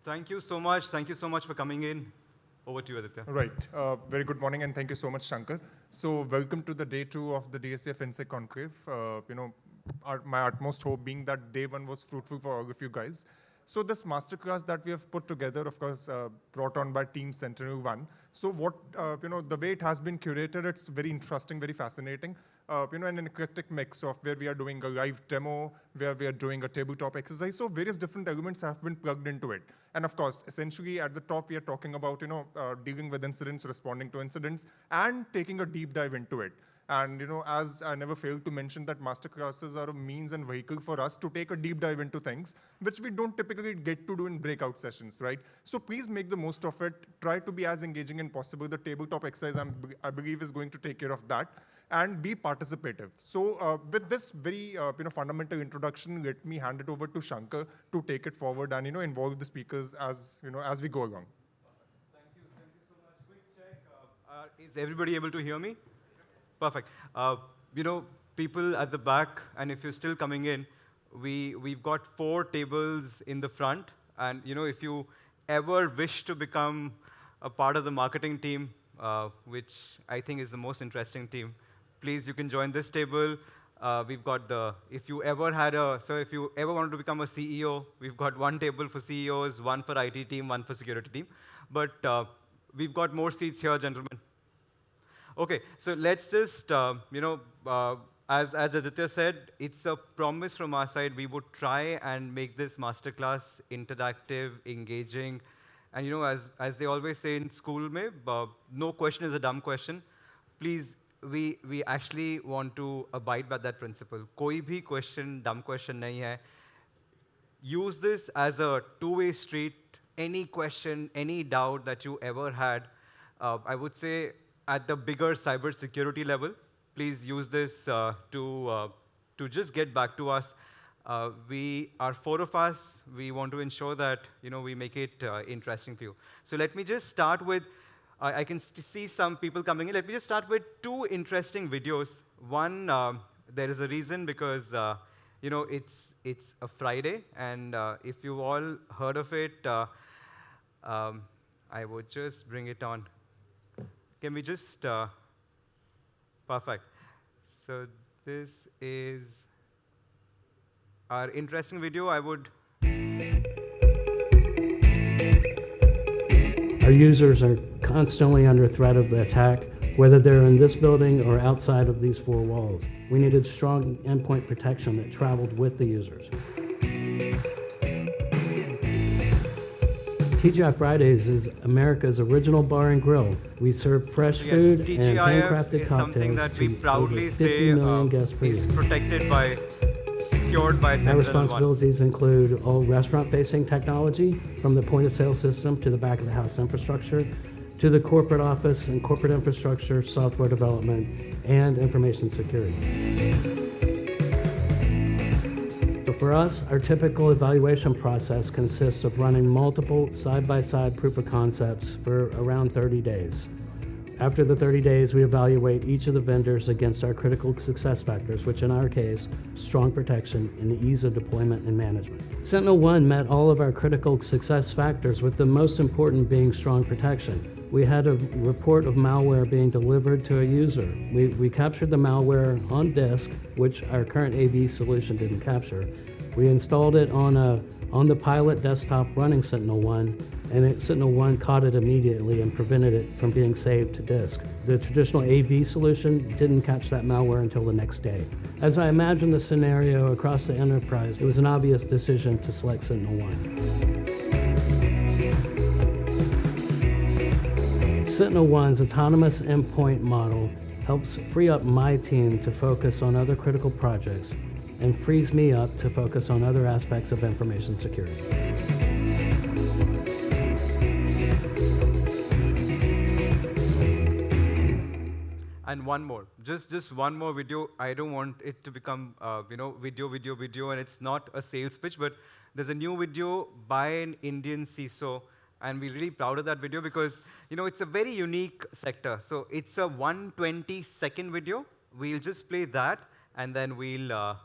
Thank you so much. Thank you so much for coming in. Over to you, Aditya. Right. Very good morning, and thank you so much, Shankar. So welcome to the day 2 of the DSA FinSec Conclave. My utmost hope being that day 1 was fruitful for all of you guys. So this masterclass that we have put together, of course, brought on by Team SentinelOne. So the way it has been curated, it's very interesting, very fascinating. An eclectic mix of where we are doing a live demo, where we are doing a tabletop exercise. So various different elements have been plugged into it. And of course, essentially at the top, we are talking about dealing with incidents, responding to incidents, and taking a deep dive into it. And as I never failed to mention, that masterclasses are a means and vehicle for us to take a deep dive into things, which we don't typically get to do in breakout sessions, right? So please make the most of it. Try to be as engaging as possible. The tabletop exercise, I believe, is going to take care of that. And be participative. So with this very fundamental introduction, let me hand it over to Shankar to take it forward and involve the speakers as we go along. Thank you so much. Quick check. Is everybody able to hear me? Perfect. People at the back, and if you're still coming in, we've got 4 tables in the front, and if you ever wish to become a part of the marketing team, which I think is the most interesting team, please, you can join this table. We've got if you ever wanted to become a CEO, we've got 1 table for CEOs, 1 for IT team, 1 for security team. But we've got more seats here, gentlemen. Okay, so let's just, as Aditya said, it's a promise from our side. We would try and make this masterclass interactive, engaging, and as they always say in school, no question is a dumb question. Please, we actually want to abide by that principle. Koi bhi question, dumb question nahi hai. Use this as a two-way street. Any question, any doubt that you ever had, I would say at the bigger cybersecurity level, please use this to just get back to us. We are 4 of us. We want to ensure that we make it interesting for you. So let me just start with. I can see some people coming in. Let me just start with 2 interesting videos. One, there is a reason because it's a Friday, and if you've all heard of it, I would just bring it on. Can we just perfect. So this is our interesting video. Our users are constantly under threat of the attack, whether they're in this building or outside of these 4 walls. We needed strong endpoint protection that traveled with the users. TGI Fridays is America's original bar and grill. We serve fresh food and handcrafted cocktails something that we proudly to over 50 million guests per year. Is protected by, secured by SentinelOne. Our responsibilities include all restaurant-facing technology, from the point-of-sale system to the back-of-the-house infrastructure, to the corporate office and corporate infrastructure, software development, and information security. So for us, our typical evaluation process consists of running multiple side-by-side proof of concepts for around 30 days. After the 30 days, we evaluate each of the vendors against our critical success factors, which in our case, strong protection and ease of deployment and management. SentinelOne met all of our critical success factors, with the most important being strong protection. We had a report of malware being delivered to a user. We captured the malware on disk, which our current AV solution didn't capture. We installed it on the pilot desktop running SentinelOne, and SentinelOne caught it immediately and prevented it from being saved to disk. The traditional AV solution didn't catch that malware until the next day. As I imagined the scenario across the enterprise, it was an obvious decision to select SentinelOne. SentinelOne's autonomous endpoint model helps free up my team to focus on other critical projects and frees me up to focus on other aspects of information security. And one more, just one more video. I don't want it to become video, and it's not a sales pitch, but there's a new video by an Indian CISO, and we're really proud of that video because it's a very unique sector. So it's a 120-second video. We'll just play that, and then we'll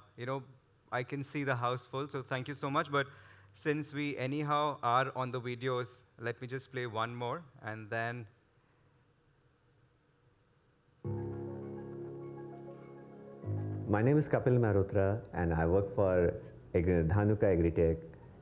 I can see the house full, so thank you so much. But since we anyhow are on the videos, let me just play one more, and then My name is Kapil Marotra, and I work for Dhanuka Agritech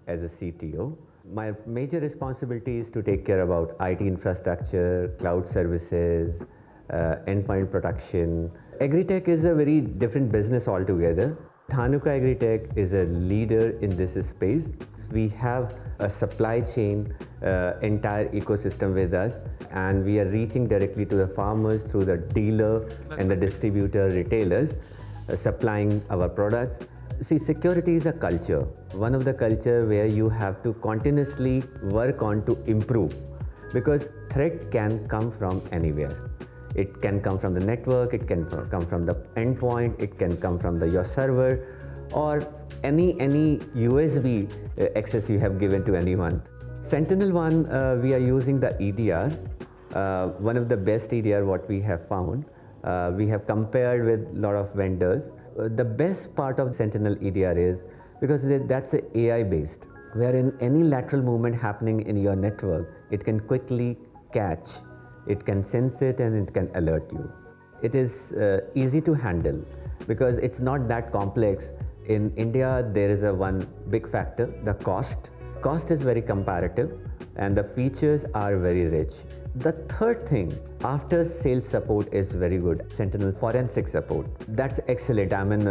as a CTO. My major responsibility is to take care about IT infrastructure, cloud services, endpoint protection. Agritech is a very different business altogether. Dhanuka Agritech is a leader in this space. We have a supply chain entire ecosystem with us, and we are reaching directly to the farmers through the dealer and the distributor retailers supplying our products. See, security is a culture. One of the culture where you have to continuously work on to improve, because threat can come from anywhere. It can come from the network, it can come from the endpoint, it can come from your server, or any USB access you have given to anyone. SentinelOne, we are using the EDR, one of the best EDR what we have found. We have compared with a lot of vendors. The best part of Sentinel EDR is because that's AI based, wherein any lateral movement happening in your network, it can quickly catch, it can sense it, and it can alert you. It is easy to handle because it's not that complex. In India, there is one big factor, the cost. Cost is very comparative and the features are very rich. The third thing, after sales support is very good. Sentinel forensic support, that's excellent. I mean,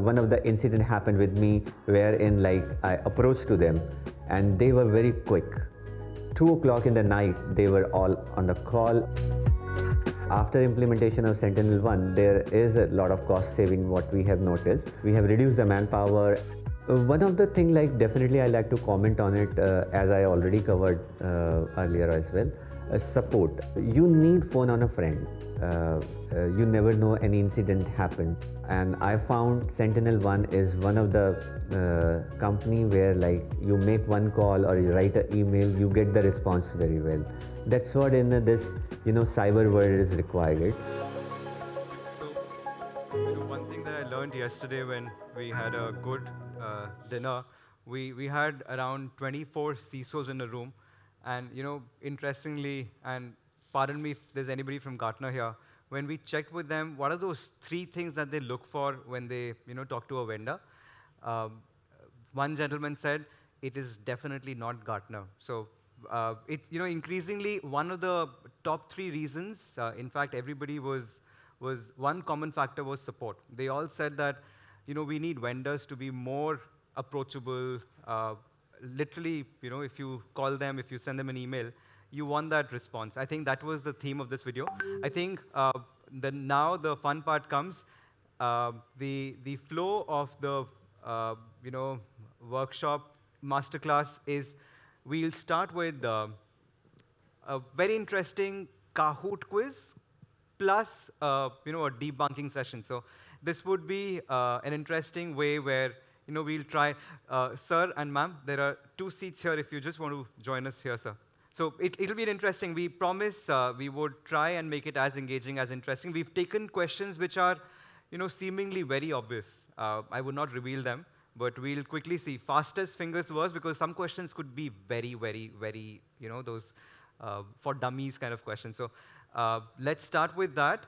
one of the incident happened with me wherein I approached to them and they were very quick. 2 o'clock in the night, they were all on the call. After implementation of SentinelOne, there is a lot of cost saving what we have noticed. We have reduced the manpower. One of the thing, definitely I like to comment on it, as I already covered earlier as well. Support. You need phone on a friend. You never know any incident happened. And I found SentinelOne is one of the company where you make one call or you write an email, you get the response very well. That's what in this cyber world is required. So, one thing that I learned yesterday when we had a good dinner, we had around 24 CISOs in a room, and interestingly, and pardon me if there's anybody from Gartner here, when we checked with them, what are those 3 things that they look for when they talk to a vendor? One gentleman said, it is definitely not Gartner. So increasingly, one of the top 3 reasons, in fact, everybody was one common factor was support. They all said that, we need vendors to be more approachable. Literally, if you call them, if you send them an email, you want that response. I think that was the theme of this video. I think now the fun part comes. The flow of the workshop masterclass is we'll start with a very interesting Kahoot quiz plus a debunking session. So this would be an interesting way where we'll try. Sir and ma'am, there are 2 seats here if you just want to join us here, sir. So it'll be interesting. We promise we would try and make it as engaging, as interesting. We've taken questions which are seemingly very obvious. I would not reveal them, but we'll quickly see. Fastest fingers first, because some questions could be very, very, very, those for dummies kind of questions. So let's start with that.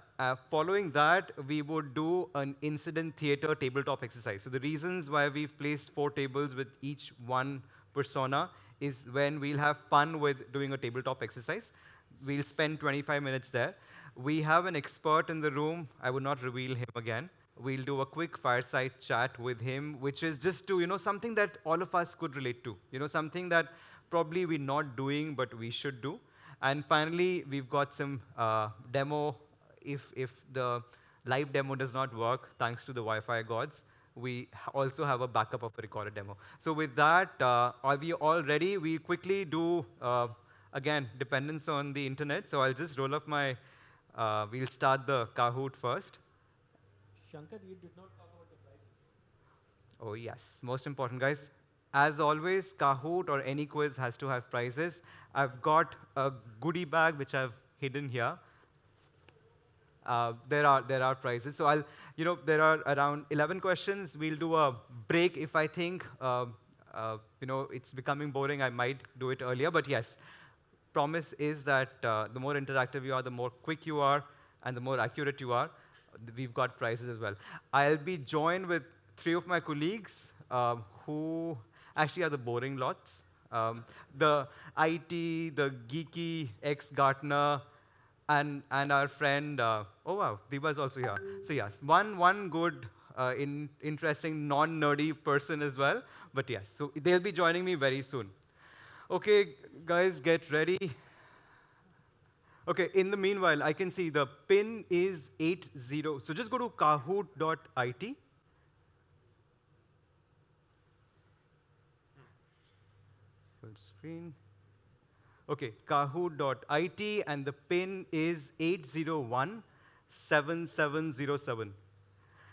Following that, we would do an incident theater tabletop exercise. So the reasons why we've placed 4 tables with each one persona is when we'll have fun with doing a tabletop exercise. We'll spend 25 minutes there. We have an expert in the room. I would not reveal him again. We'll do a quick fireside chat with him, which is just to, something that all of us could relate to. Something that probably we're not doing, but we should do. And finally, we've got some demo. If the live demo does not work, thanks to the Wi-Fi gods, we also have a backup of a recorded demo. So with that, are we all ready? We quickly do, again, dependence on the internet. So I'll just roll up my, we'll start the Kahoot first. Shankar, you did not talk about the prizes. Oh, yes. Most important, guys. As always, Kahoot or any quiz has to have prizes. I've got a goodie bag, which I've hidden here. There are prizes. So there are around 11 questions. We'll do a break if I think it's becoming boring. I might do it earlier, but yes, promise is that the more interactive you are, the more quick you are, and the more accurate you are, we've got prizes as well. I'll be joined with 3 of my colleagues who actually are the boring lots. The IT, the geeky ex-Gartner, and our friend, oh wow, Deepa is also here. So yes, one good, interesting, non-nerdy person as well. But yes, so they'll be joining me very soon. Okay, guys, get ready. Okay, in the meanwhile, I can see the pin is 80. So just go to kahoot.it. Full screen. Okay, kahoot.it, and the pin is 8017707.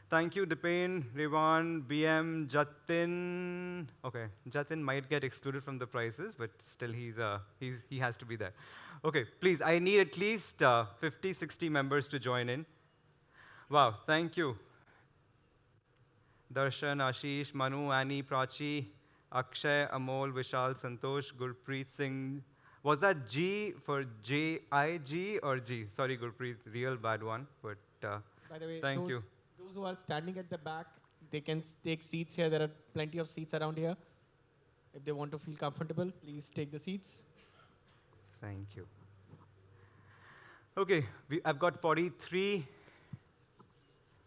Thank you, Dipen, Rivan, BM, Jatin. Okay, Jatin might get excluded from the prizes, but still he has to be there. Okay, please, I need at least 50, 60 members to join in. Wow, thank you. Darshan, Ashish, Manu, Annie, Prachi, Akshay, Amol, Vishal, Santosh, Gurpreet Singh. Was that G for J-I-G or G? Sorry, Gurpreet, real bad one, but By the way, thank you. those who are standing at the back, they can take seats here. There are plenty of seats around here. If they want to feel comfortable, please take the seats. Thank you. Okay, I've got 43.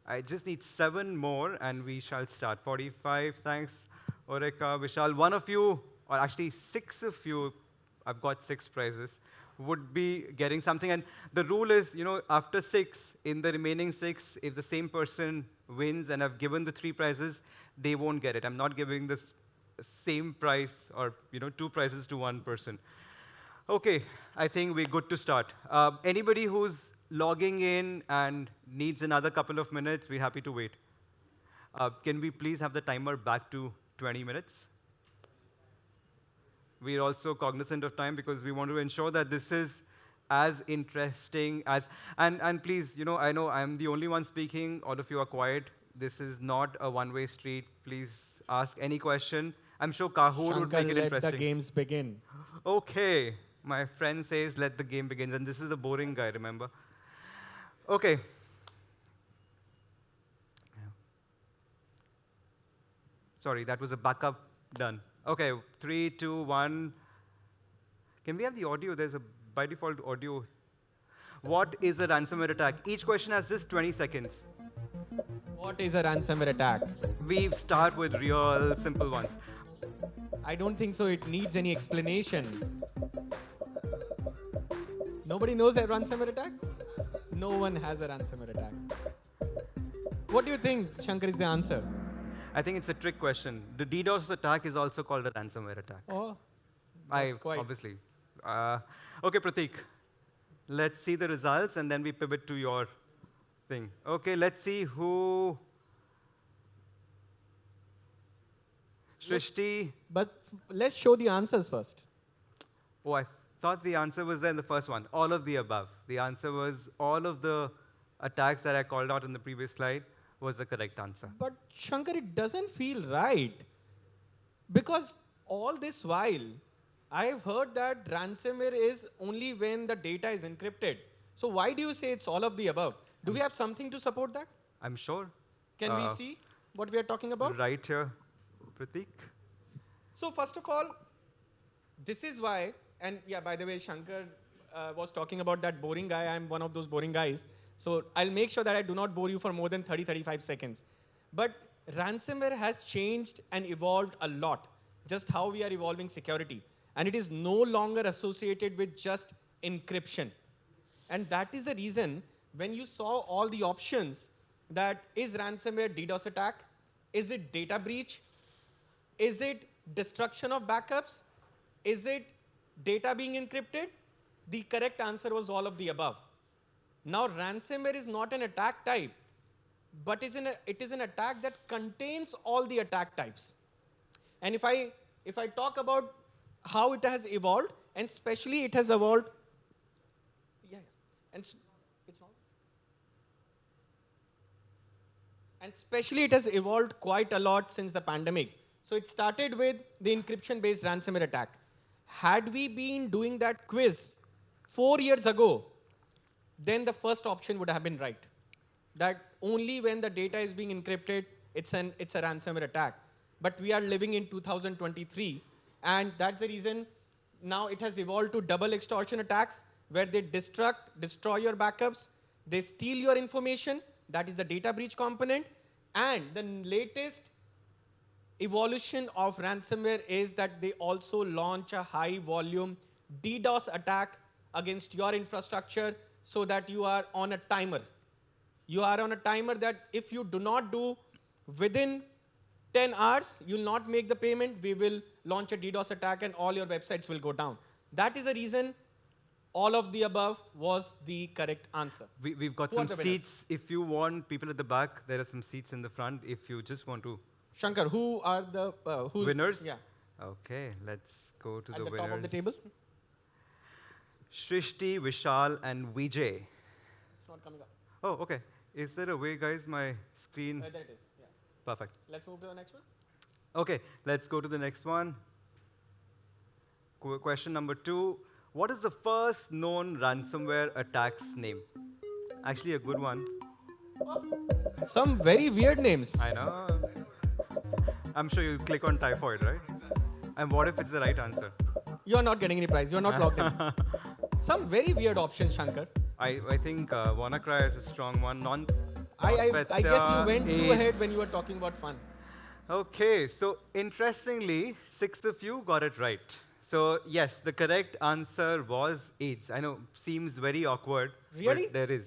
I just need 7 more, and we shall start. 45, thanks, Oreka, Vishal. One of you, or actually 6 of you, I've got 6 prizes, would be getting something. And the rule is, after 6, in the remaining 6, if the same person wins and I've given the 3 prizes, they won't get it. I'm not giving this same prize or 2 prizes to one person. Okay, I think we're good to start. Anybody who's logging in and needs another couple of minutes, we're happy to wait. Can we please have the timer back to 20 minutes? We're also cognizant of time because we want to ensure that this is as interesting as, and please, I know I'm the only one speaking, all of you are quiet. This is not a one-way street. Please ask any question. I'm sure Kahoot would make it interesting. Let the games begin. Okay, my friend says let the game begin, and this is the boring guy, remember? Okay. Sorry, that was a backup done. Okay, 3, 2, 1. Can we have the audio? There's a by default audio. What is a ransomware attack? Each question has just 20 seconds. What is a ransomware attack? We start with real simple ones. I don't think so. It needs any explanation. Nobody knows a ransomware attack? No one has a ransomware attack. What do you think, Shankar, is the answer? I think it's a trick question. The DDoS attack is also called a ransomware attack. Oh, that's quite... Obviously. Okay, Prateek. Let's see the results, and then we pivot to your thing. Okay, let's see who... Shrishti. But let's show the answers first. Oh, I thought the answer was there in the first one. All of the above. The answer was all of the attacks that I called out in the previous slide was the correct answer. But Shankar, it doesn't feel right. Because all this while, I've heard that ransomware is only when the data is encrypted. So why do you say it's all of the above? Do we have something to support that? I'm sure. Can we see what we are talking about? Right here, Prateek. So first of all, this is why, and yeah, by the way, Shankar was talking about that boring guy. I'm one of those boring guys. So I'll make sure that I do not bore you for more than 30-35 seconds. But ransomware has changed and evolved a lot, just how we are evolving security. And it is no longer associated with just encryption. And that is the reason when you saw all the options, that is ransomware DDoS attack? Is it data breach? Is it destruction of backups? Is it data being encrypted? The correct answer was all of the above. Now, ransomware is not an attack type, but it is an attack that contains all the attack types. And if I talk about how it has evolved, and especially it has evolved, and especially it has evolved quite a lot since the pandemic. So it started with the encryption-based ransomware attack. Had we been doing that quiz 4 years ago, then the first option would have been right. That only when the data is being encrypted, it's a ransomware attack. But we are living in 2023, and that's the reason now it has evolved to double extortion attacks, where they destroy your backups, they steal your information, that is the data breach component, and the latest evolution of ransomware is that they also launch a high volume DDoS attack against your infrastructure so that you are on a timer. You are on a timer that if you do not do within 10 hours, you'll not make the payment, we will launch a DDoS attack and all your websites will go down. That is the reason all of the above was the correct answer. We've got Who are some the winners? seats. If you want people at the back, there are some seats in the front. If you just want to. Shankar, who are the Winners? Yeah, Okay, let's go to at the the winners. top of the table. Shrishti, Vishal, and Vijay. It's not coming up. Oh, okay. Is there a way, guys? My screen. There it is. Yeah. Perfect. Let's move to the next one. Okay, let's go to the next one. Question number 2. What is the first known ransomware attack's name? Actually, a good one. Some very weird names. I know. I'm sure you'll click on typhoid, right? And what if it's the right answer? You're not getting any prize. You're not logged in. Some very weird options, Shankar. I think WannaCry is a strong one. I guess you went too AIDS. ahead when you were talking about fun. Okay, so interestingly, 6 of you got it right. So yes, the correct answer was AIDS. I know, seems very awkward. Really? But there is.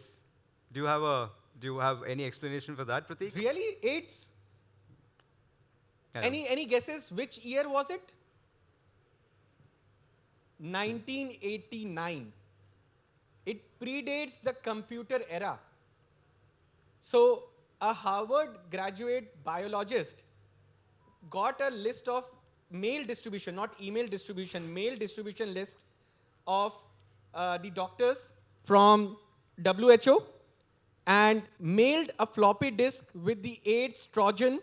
Do you have any explanation for that, Prateek? Really? AIDS? I know. Any guesses? Which year was it? 1989. It predates the computer era. So a Harvard graduate biologist got a list of mail distribution, not email distribution, mail distribution list of the doctors from WHO and mailed a floppy disk with the AIDS Trojan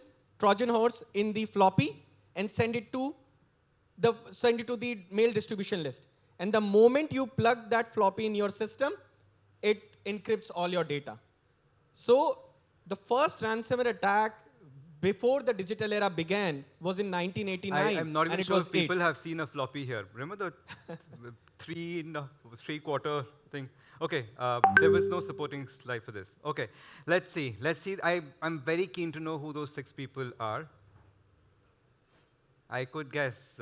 horse in the floppy and send it to the mail distribution list. And the moment you plug that floppy in your system, it encrypts all your data. So the first ransomware attack before the digital era began was in 1989. I'm not even and it sure was if people AIDS. have seen a floppy here. Remember the three-quarter thing? Okay, there was no supporting slide for this. Okay, let's see. I'm very keen to know who those 6 people are. I could guess.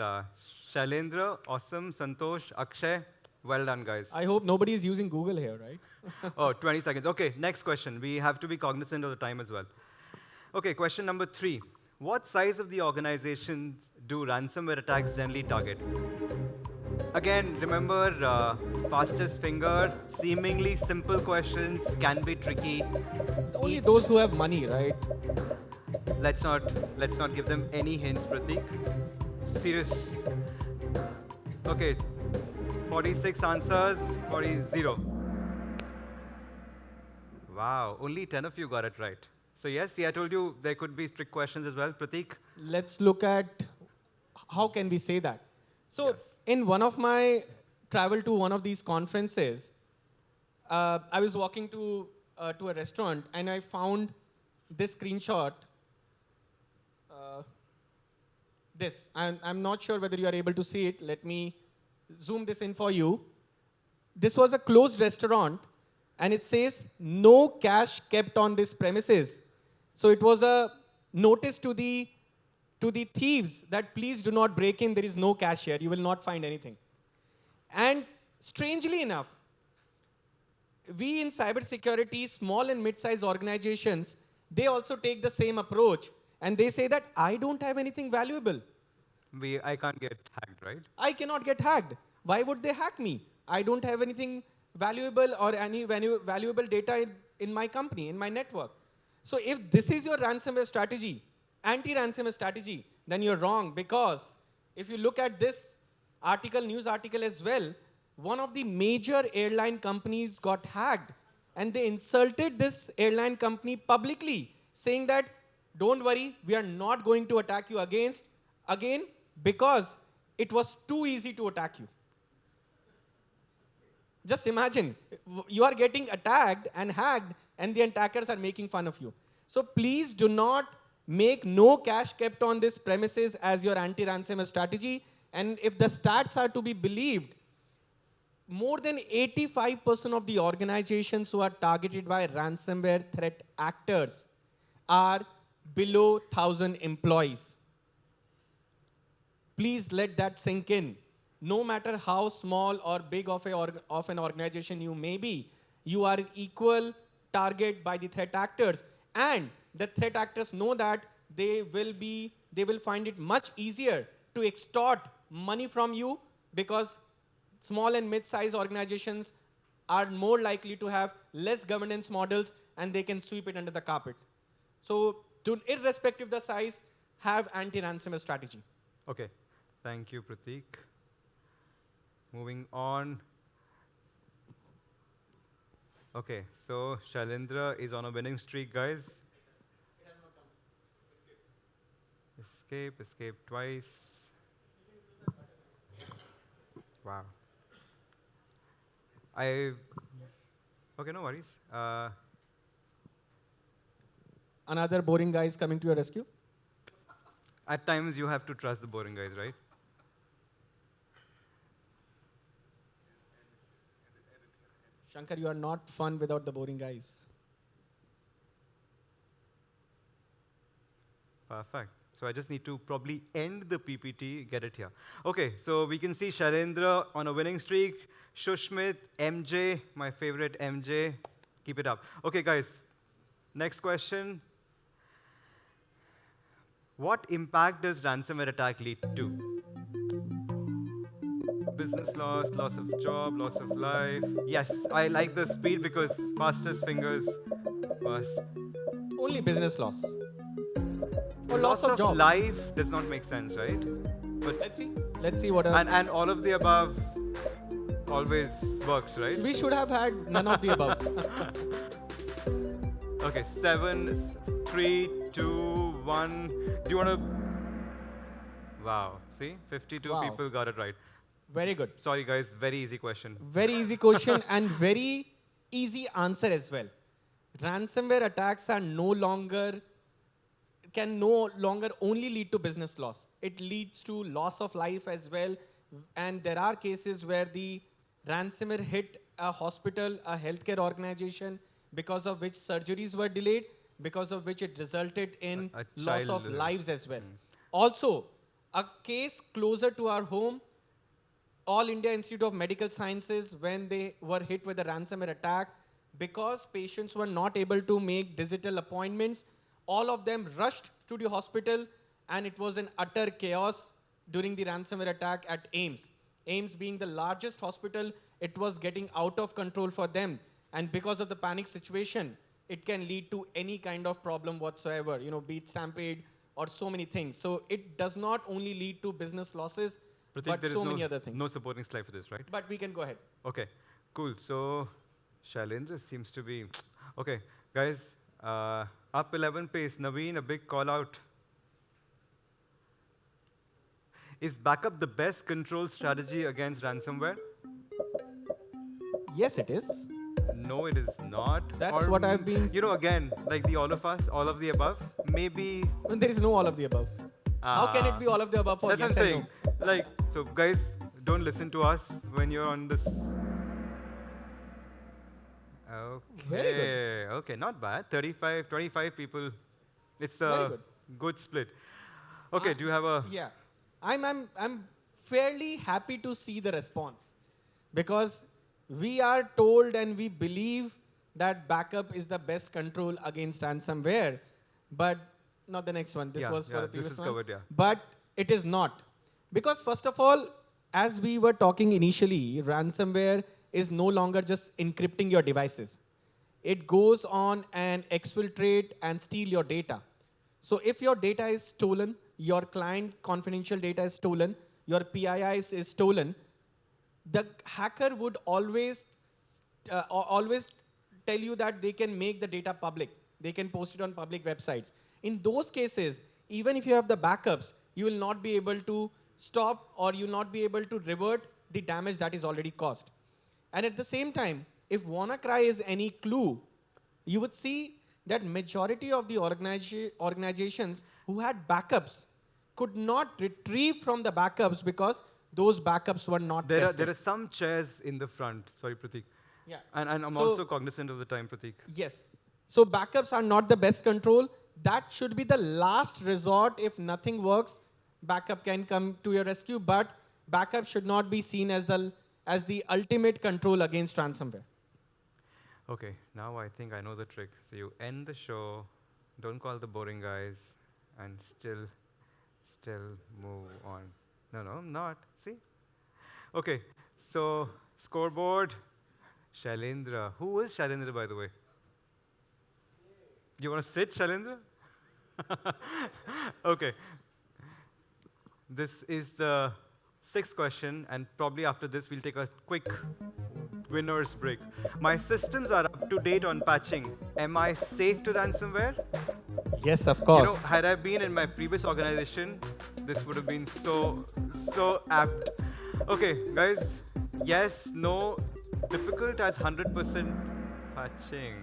Shailendra, Awesome, Santosh, Akshay. Well done, guys. I hope nobody is using Google here, right? Oh, 20 seconds. Okay, next question. We have to be cognizant of the time as well. Okay, question number 3. What size of the organizations do ransomware attacks generally target? Again, remember, fastest finger, seemingly simple questions can be tricky. Only those who have money, right? Let's not give them any hints, Prateek. Serious. Okay, 46 answers, 0. Wow, only 10 of you got it right. So yes, I told you there could be trick questions as well. Prateek? Let's look at how can we say that. So Yes. in one of my travel to one of these conferences, I was walking to a restaurant and I found this screenshot. This. I'm not sure whether you are able to see it. Let me zoom this in for you. This was a closed restaurant and it says no cash kept on this premises. So it was a notice to the thieves that please do not break in, there is no cash here, you will not find anything. And strangely enough, we in cybersecurity, small and mid-sized organizations, they also take the same approach and they say that I don't have anything valuable. I can't get hacked, right? I cannot get hacked. Why would they hack me? I don't have anything valuable or any valuable data in my company, in my network. So if this is your ransomware strategy, anti-ransomware strategy, then you're wrong, because if you look at this news article as well, one of the major airline companies got hacked and they insulted this airline company publicly, saying that don't worry, we are not going to attack you Again, because it was too easy to attack you. Just imagine, you are getting attacked and hacked, and the attackers are making fun of you. So please do not make no cash kept on this premises as your anti-ransomware strategy. And if the stats are to be believed, more than 85% of the organizations who are targeted by ransomware threat actors are below 1,000 employees. Please let that sink in. No matter how small or big of an organization you may be, you are an equal target by the threat actors. And the threat actors know that they will find it much easier to extort money from you, because small and mid-sized organizations are more likely to have less governance models and they can sweep it under the carpet. So, irrespective of the size, have anti-ransomware strategy. Okay, thank you, Prateek. Moving on. Okay, so Shailendra is on a winning streak, guys. Escape twice. Wow. Okay, no worries. Another boring guy is coming to your rescue. At times you have to trust the boring guys, right? Shankar, you are not fun without the boring guys. Perfect. So I just need to probably end the PPT, get it here. Okay, so we can see Shailendra on a winning streak. Shushmit, MJ, my favorite MJ. Keep it up. Okay, guys, next question. What impact does ransomware attack lead to? Business loss, loss of job, loss of life. Yes, I like the speed because fastest fingers first. Only business loss. Or Loss loss of job. life does not make sense, right? But Let's see what else. and all of the above always works, right? We should have had none of the above. Okay, 7, 3, 2, 1. Do you want to? Wow, see, 52 Wow. people got it right. Very good. Sorry, guys, very easy question. Very easy question and very easy answer as well. Ransomware attacks can no longer only lead to business loss. It leads to loss of life as well. And there are cases where the ransomware hit a hospital, a healthcare organization, because of which surgeries were delayed, because of which it resulted in A loss of child, lives as well. Also, a case closer to our home, All India Institute of Medical Sciences, when they were hit with a ransomware attack, because patients were not able to make digital appointments, all of them rushed to the hospital, and it was an utter chaos during the ransomware attack at AIIMS. AIIMS being the largest hospital, it was getting out of control for them. And because of the panic situation, it can lead to any kind of problem whatsoever, be it stampede or so many things. So it does not only lead to business losses, Prateek, but there is so many other things. no supporting slide for this, right? But we can go ahead. Okay, cool. So Shailendra seems to be okay, guys. Up 11 pace. Naveen, a big call out. Is backup the best control strategy against ransomware? Yes, it is. No, it is not. That's what I've been- Again, like the all of us, all of the above. Maybe. When there is no all of the above. How can it be all of the above for That's yes what I'm and saying. no? Like, so guys, don't listen to us when you're on this. Okay. Very good. Okay, not bad. 35, 25 people. It's Very a good. split. Okay, do you have a? Yeah. I'm fairly happy to see the response, because we are told and we believe that backup is the best control against ransomware, but not the next one. This Yeah, was for yeah, the this previous is one. covered, yeah. But it is not. Because first of all, as we were talking initially, ransomware is no longer just encrypting your devices. It goes on and exfiltrate and steal your data. So if your data is stolen, your client confidential data is stolen, your PII is stolen, the hacker would always tell you that they can make the data public. They can post it on public websites. In those cases, even if you have the backups, you will not be able to stop or you will not be able to revert the damage that is already caused. And at the same time, if WannaCry is any clue, you would see that majority of the organizations who had backups could not retrieve from the backups because those backups were not tested. There are some chairs in the front. Sorry, Prateek. Yeah. And I'm So- also cognizant of the time, Prateek. Yes. So backups are not the best control. That should be the last resort. If nothing works, backup can come to your rescue, but backup should not be seen as the ultimate control against ransomware. Okay, now I think I know the trick. So you end the show, don't call the boring guys, and still move on. No, I'm not. See? Okay, so scoreboard. Shailendra. Who is Shailendra, by the way? You want to sit, Shailendra? Okay. This is the 6th question, and probably after this, we'll take a quick winner's break. My systems are up to date on patching. Am I safe to ransomware? Yes, of You course. know, had I been in my previous organization, this would have been so apt. Okay, guys. Yes, no, difficult as 100% patching.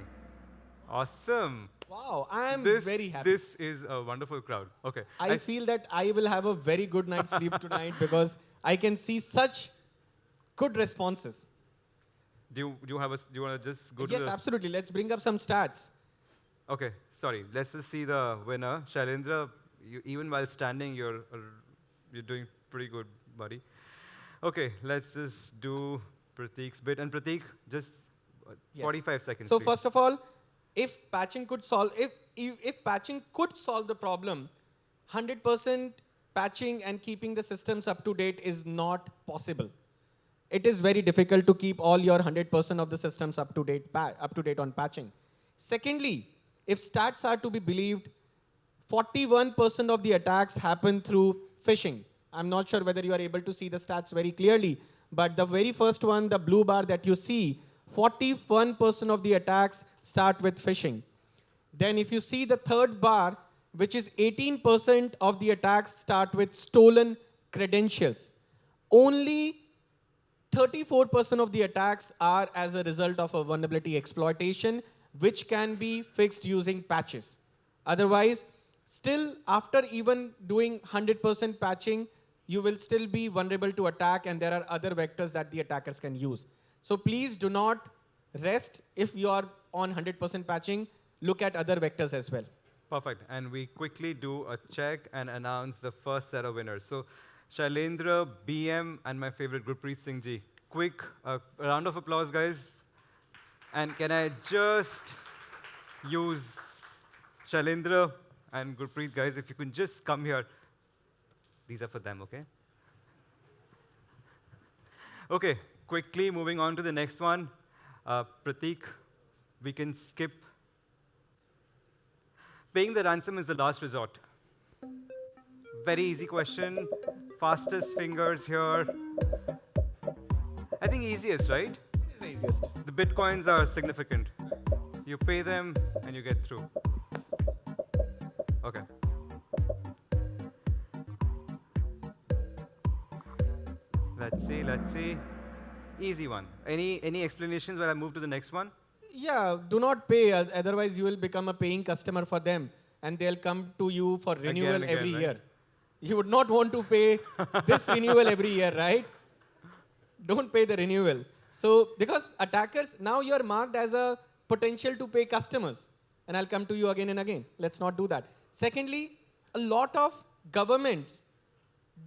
Awesome. Wow, I am This, very happy. This is a wonderful crowd. Okay. I feel that I will have a very good night's sleep tonight because I can see such good responses. Do you want to just go to Yes, the... absolutely. Let's bring up some stats. Okay, sorry. Let's just see the winner. Shailendra, even while standing, you're doing pretty good, buddy. Okay, let's just do Prateek's bit. And Prateek, just Yes. 45 seconds. So please. first of all, if patching could solve the problem, 100% patching and keeping the systems up to date is not possible. It is very difficult to keep all your 100% of the systems up to date on patching. Secondly, if stats are to be believed, 41% of the attacks happen through phishing. I'm not sure whether you are able to see the stats very clearly, but the very first one, the blue bar that you see, 41% of the attacks start with phishing. Then if you see the third bar, which is 18% of the attacks start with stolen credentials. Only 34% of the attacks are as a result of a vulnerability exploitation, which can be fixed using patches. Otherwise, still after even doing 100% patching, you will still be vulnerable to attack, and there are other vectors that the attackers can use. So please do not rest if you are on 100% patching. Look at other vectors as well. Perfect. And we quickly do a check and announce the first set of winners. So Shailendra, BM, and my favorite Gurpreet Singh ji. Quick round of applause, guys. And can I just use Shailendra and Gurpreet, guys, if you can just come here. These are for them, okay? Okay, quickly moving on to the next one. Prateek, we can skip. Paying the ransom is the last resort. Very easy question. Fastest fingers here. I think easiest, right? It is the easiest. The bitcoins are significant. You pay them and you get through. Okay. Let's see. Easy one. Any explanations while I move to the next one? Yeah, do not pay, otherwise you will become a paying customer for them, and they'll come to you for renewal and again, every right? year. You would not want to pay this renewal every year, right? Don't pay the renewal. So, because attackers, now you're marked as a potential to pay customers, and I'll come to you again and again. Let's not do that. Secondly, a lot of governments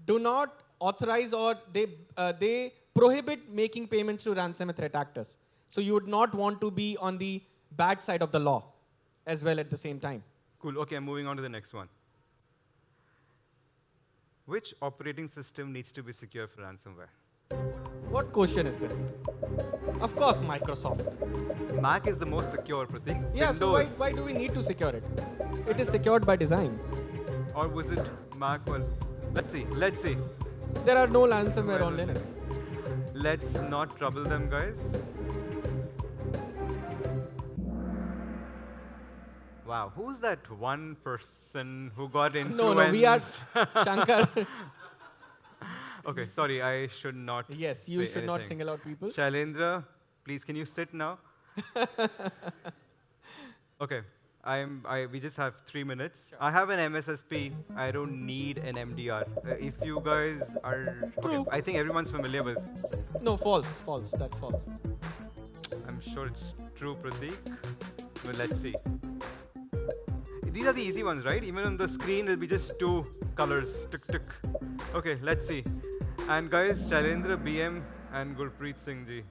do not authorize, or they prohibit making payments to ransomware threat actors. So you would not want to be on the bad side of the law as well at the same time. Cool. Okay, I'm moving on to the next one. Which operating system needs to be secure for ransomware? What question is this? Of course, Microsoft. Mac is the most secure, Prateek. Yeah, so Windows. why do we need to secure it? It is secured by design. Or was it Mac? Well, let's see. There are no ransomware on Linux. Let's not trouble them, guys. Wow, who's that one person who got influenced? No, we are, Shankar. Okay, sorry, I should not. Yes, you say should not anything. single out people. Shailendra, please, can you sit now? Okay, we just have 3 minutes. I have an MSSP. I don't need an MDR. If you guys are, True. okay, I think everyone's familiar with. No, false. That's false. I'm sure it's true, Prateek. Well, let's see. These are the easy ones, right? Even on the screen, it'll be just 2 colors. Tick, tick. Okay, let's see. And guys, Shailendra, BM, and Gurpreet Singh ji,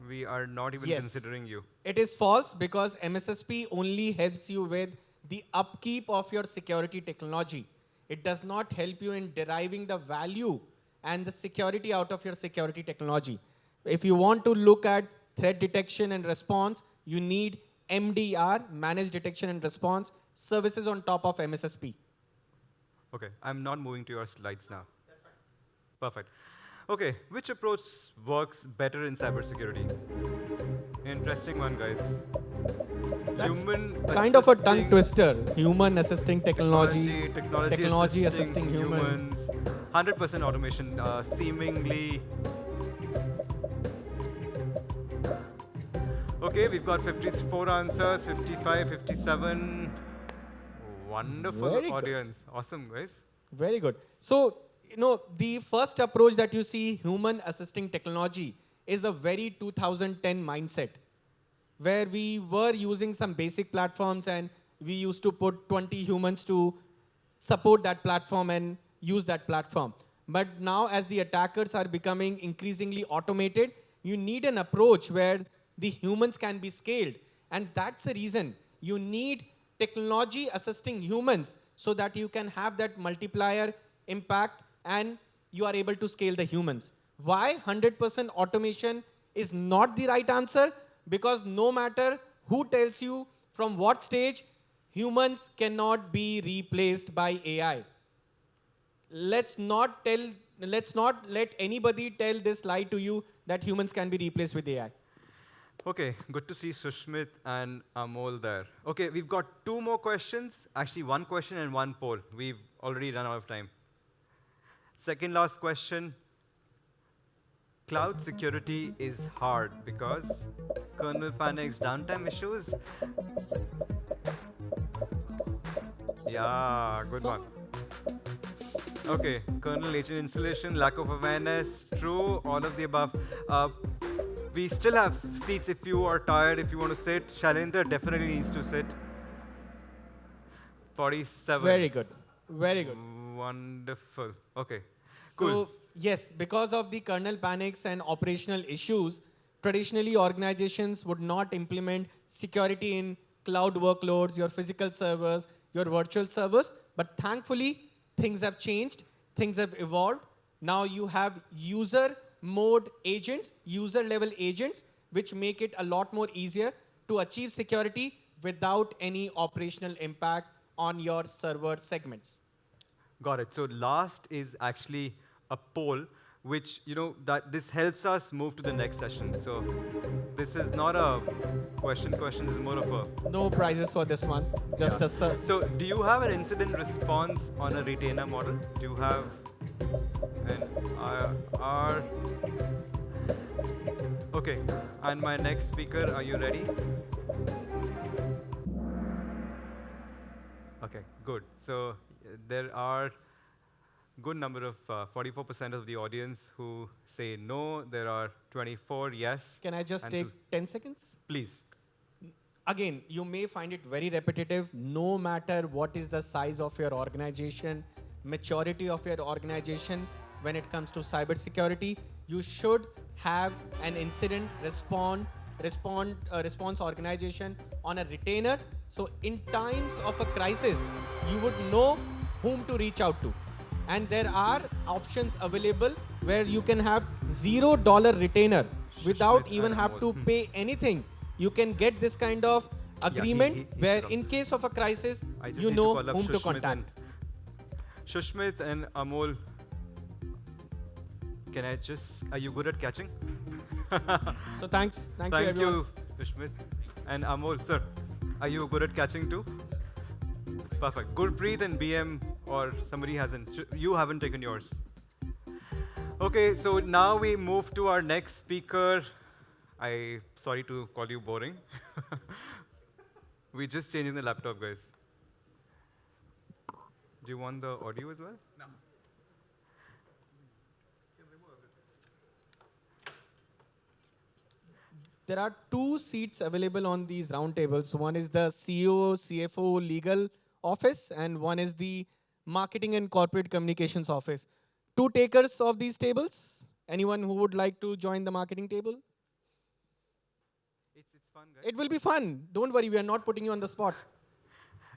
we are not even Yes. considering you. It is false because MSSP only helps you with the upkeep of your security technology. It does not help you in deriving the value and the security out of your security technology. If you want to look at threat detection and response, you need MDR, Managed Detection and Response, services on top of MSSP. Okay, I'm not moving to your slides now. Perfect. Okay, which approach works better in cybersecurity? Interesting one, guys. That's Human kind of a tongue assisting twister. Human assisting technology, technology assisting humans. 100% automation, seemingly. Okay, we've got 54 answers, 55, 57. Wonderful Very good. audience. Awesome, guys. Very good. So, the first approach that you see, human assisting technology, is a very 2010 mindset, where we were using some basic platforms and we used to put 20 humans to support that platform and use that platform. But now, as the attackers are becoming increasingly automated, you need an approach where the humans can be scaled. And that's the reason you need technology assisting humans so that you can have that multiplier impact and you are able to scale the humans. Why 100% automation is not the right answer? Because no matter who tells you from what stage, humans cannot be replaced by AI. Let's not let anybody tell this lie to you that humans can be replaced with AI. Okay, good to see Sushmit and Amol there. Okay, we've got 2 more questions. Actually, 1 question and 1 poll. We've already run out of time. Second last question. Cloud security is hard because kernel panics, downtime issues. Yeah, good one. Okay, kernel agent installation, lack of awareness, true, all of the above. We still have seats if you are tired, if you want to sit. Shailendra definitely needs to sit. 47. Very good. Very good. Wonderful. Okay, cool. So, yes, because of the kernel panics and operational issues, traditionally organizations would not implement security in cloud workloads, your physical servers, your virtual servers. But thankfully, things have changed. Things have evolved. Now you have user mode agents, user level agents, which make it a lot more easier to achieve security without any operational impact on your server segments. Got it. So last is actually a poll, which, that this helps us move to the next session. So this is not a question. Question is more of a... No prizes for this one. Just Yeah. a sir. So do you have an incident response on a retainer model? Do you have an R? Okay. And my next speaker, are you ready? Okay, good. So there are good number of 44% of the audience who say no. There are 24 yes. Can I just and take 10 seconds? Please. Again, you may find it very repetitive, no matter what is the size of your organization, maturity of your organization. When it comes to cybersecurity, you should have an incident response organization on a retainer. So in times of a crisis, you would know whom to reach out to. And there are options available where you can have $0 retainer without Sushmit even and have to Amol. pay anything. You can get this kind of agreement he's where wrong. in case of a crisis, I just you need know to call up whom to Shushmit contact. Shushmit and Amol, can I just, are you good at catching? So thank you Thank everyone. you, Shushmit. And Amol, sir, are you good at catching too? Perfect. Gurpreet and BM, or somebody hasn't. You haven't taken yours. Okay, so now we move to our next speaker. Sorry to call you boring. We're just changing the laptop, guys. Do you want the audio as well? No. There are 2 seats available on these round tables. One is the CEO, CFO legal office, and one is the marketing and corporate communications office. 2 takers of these tables. Anyone who would like to join the marketing table? It's fun, guys. It will be fun. Don't worry, we are not putting you on the spot.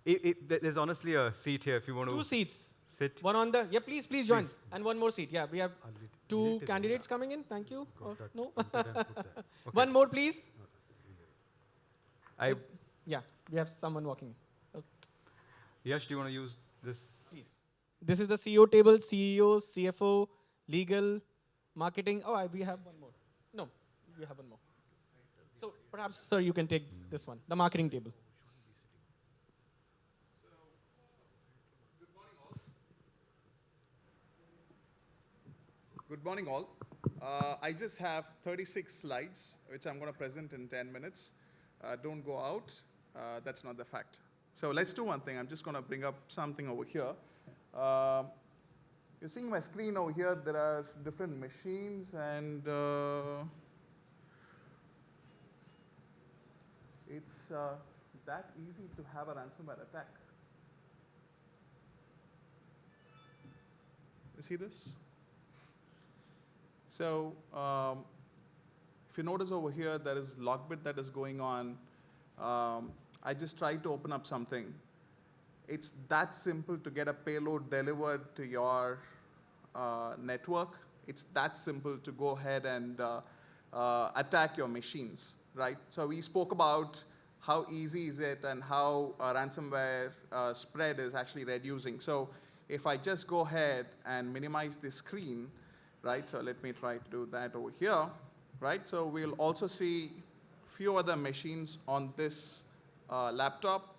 There's honestly a seat here if you want to 2 seats. sit. One on the, yeah, please join. Please. And one more seat. Yeah, we have I'll read- 2 read it. candidates coming in. Thank you. Or no? Okay. One more, please. I, Yeah, we have someone walking. Yash, do you want to use this? Please. This is the CEO table, CEO, CFO, legal, marketing. Oh, we have one more. No, we have one more. So perhaps, sir, you can take this one, the marketing table. Good morning, all. I just have 36 slides, which I'm going to present in 10 minutes. Don't go out. That's not the fact. So let's do one thing. I'm just going to bring up something over here. You're seeing my screen over here. There are different machines, and it's that easy to have a ransomware attack. You see this? So if you notice over here, there is logbit that is going on. I just tried to open up something. It's that simple to get a payload delivered to your network. It's that simple to go ahead and attack your machines, right? So we spoke about how easy is it and how ransomware spread is actually reducing. So if I just go ahead and minimize the screen, right? So let me try to do that over here, right? So we'll also see few other machines on this laptop.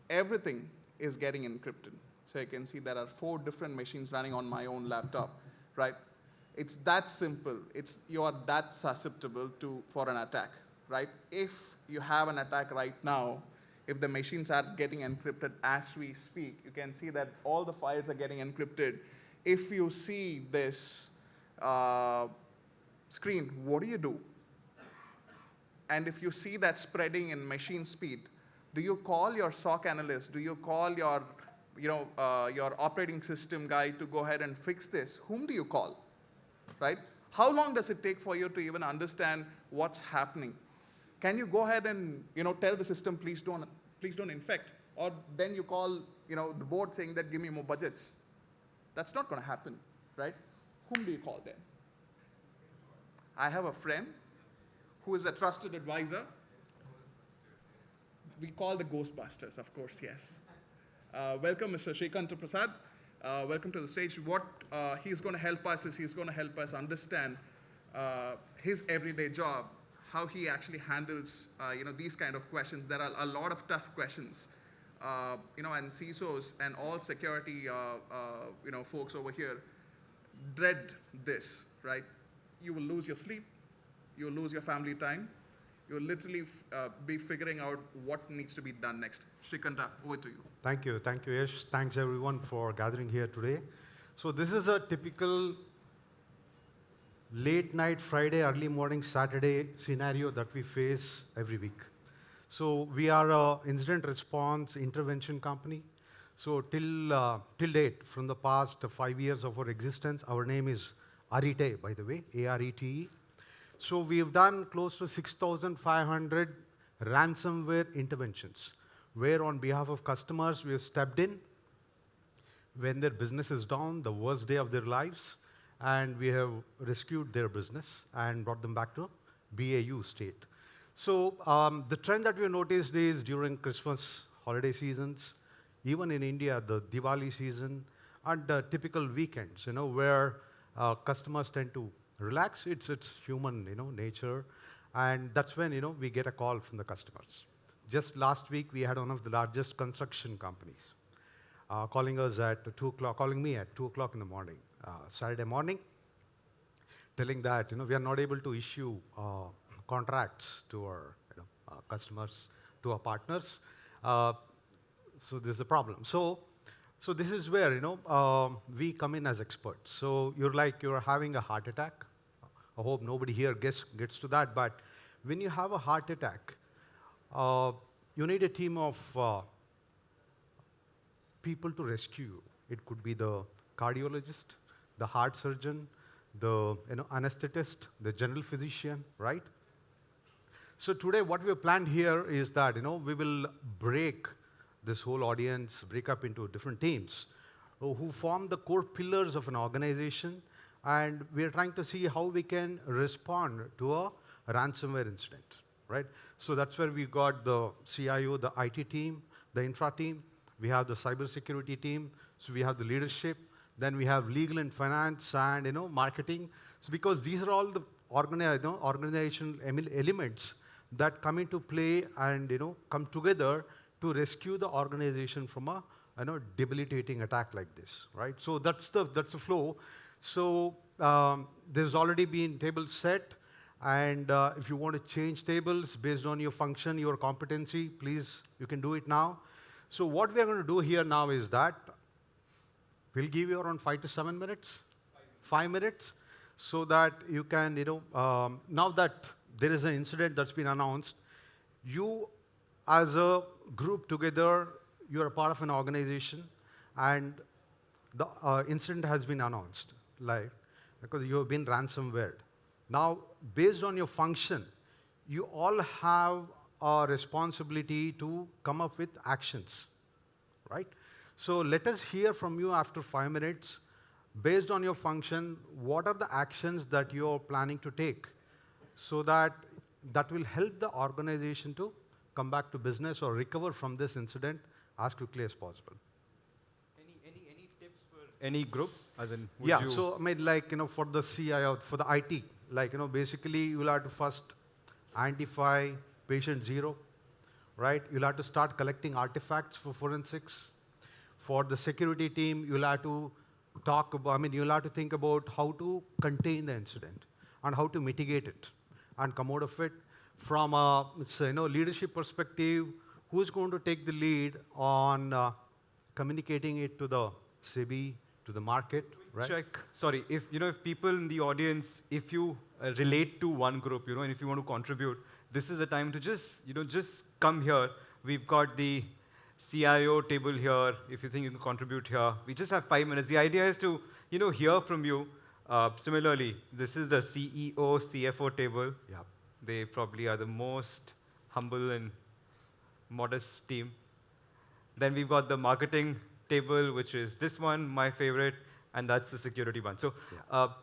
Everything is getting encrypted. So you can see there are 4 different machines running on my own laptop, right? It's that simple. You are that susceptible for an attack, right? If you have an attack right now, if the machines are getting encrypted as we speak, you can see that all the files are getting encrypted. If you see this screen, what do? And if you see that spreading in machine speed, do you call your SOC analyst? Do you call your operating system guy to go ahead and fix this? Whom do you call, right? How long does it take for you to even understand what's happening? Can you go ahead and tell the system, please don't infect? Or then you call the board saying that give me more budgets. That's not going to happen, right? Whom do you call then? I have a friend who is a trusted advisor. We call the Ghostbusters, of course, yes. Welcome, Mr. Shrikanta Prasad. Welcome to the stage. What he's going to help us is he's going to help us understand his everyday job, how he actually handles these kind of questions. There are a lot of tough questions. And CISOs and all security folks over here dread this, right? You will lose your sleep, you will lose your family time, you will literally be figuring out what needs to be done next. Shrikanta, over to you. Thank you, Yash. Thanks everyone for gathering here today. So this is a typical late night Friday, early morning Saturday scenario that we face every week. So we are an incident response intervention company. So till date, from the past 5 years of our existence, our name is Arete, by the way, ARETE. So we've done close to 6,500 ransomware interventions, where on behalf of customers, we have stepped in when their business is down, the worst day of their lives, and we have rescued their business and brought them back to BAU state. So the trend that we noticed is during Christmas holiday seasons, even in India, the Diwali season, and the typical weekends, where customers tend to relax. It's human, nature, and that's when we get a call from the customers. Just last week, we had one of the largest construction companies calling us at 2 o'clock, calling me at 2 o'clock in the morning, Saturday morning, telling that we are not able to issue contracts to our customers, to our partners. So this is a problem. So this is where we come in as experts. So you're having a heart attack. I hope nobody here gets to that. But when you have a heart attack, you need a team of people to rescue you. It could be the cardiologist, the heart surgeon, the anesthetist, the general physician, right? So today, what we have planned here is that we will break this whole audience, break up into different teams who form the core pillars of an organization, and we are trying to see how we can respond to a ransomware incident, right? So that's where we got the CIO, the IT team, the infra team, we have the cybersecurity team, so we have the leadership, then we have legal and finance and marketing. So because these are all the organizational elements that come into play and come together to rescue the organization from a debilitating attack like this, right? So that's the flow. So there's already been tables set, and if you want to change tables based on your function, your competency, please, you can do it now. So what we are going to do here now is that we'll give you around 5 to 7 minutes, 5 minutes, so that you can, now that there is an incident that's been announced, you as a group together, you're a part of an organization, and the incident has been announced, like, because you have been ransomware. Now, based on your function, you all have a responsibility to come up with actions, right? So let us hear from you after 5 minutes. Based on your function, what are the actions that you're planning to take so that will help the organization to come back to business or recover from this incident as quickly as possible? Any tips for any group? As in, Yeah, so I mean, like, for the CIO, for the IT, like, basically you'll have to first identify patient zero, right? You'll have to start collecting artifacts for forensics. For the security team, you'll have to you'll have to think about how to contain the incident and how to mitigate it and come out of it. From a leadership perspective, who's going to take the lead on communicating it to the SEBI, to the market, right? Check. Sorry, if people in the audience, if you relate to one group, and if you want to contribute, this is the time to just come here. We've got the CIO table here. If you think you can contribute here, we just have 5 minutes. The idea is to hear from you. Similarly, this is the CEO, CFO table. Yeah. They probably are the most humble and modest team. Then we've got the marketing table, which is this one, my favorite, and that's the security one. So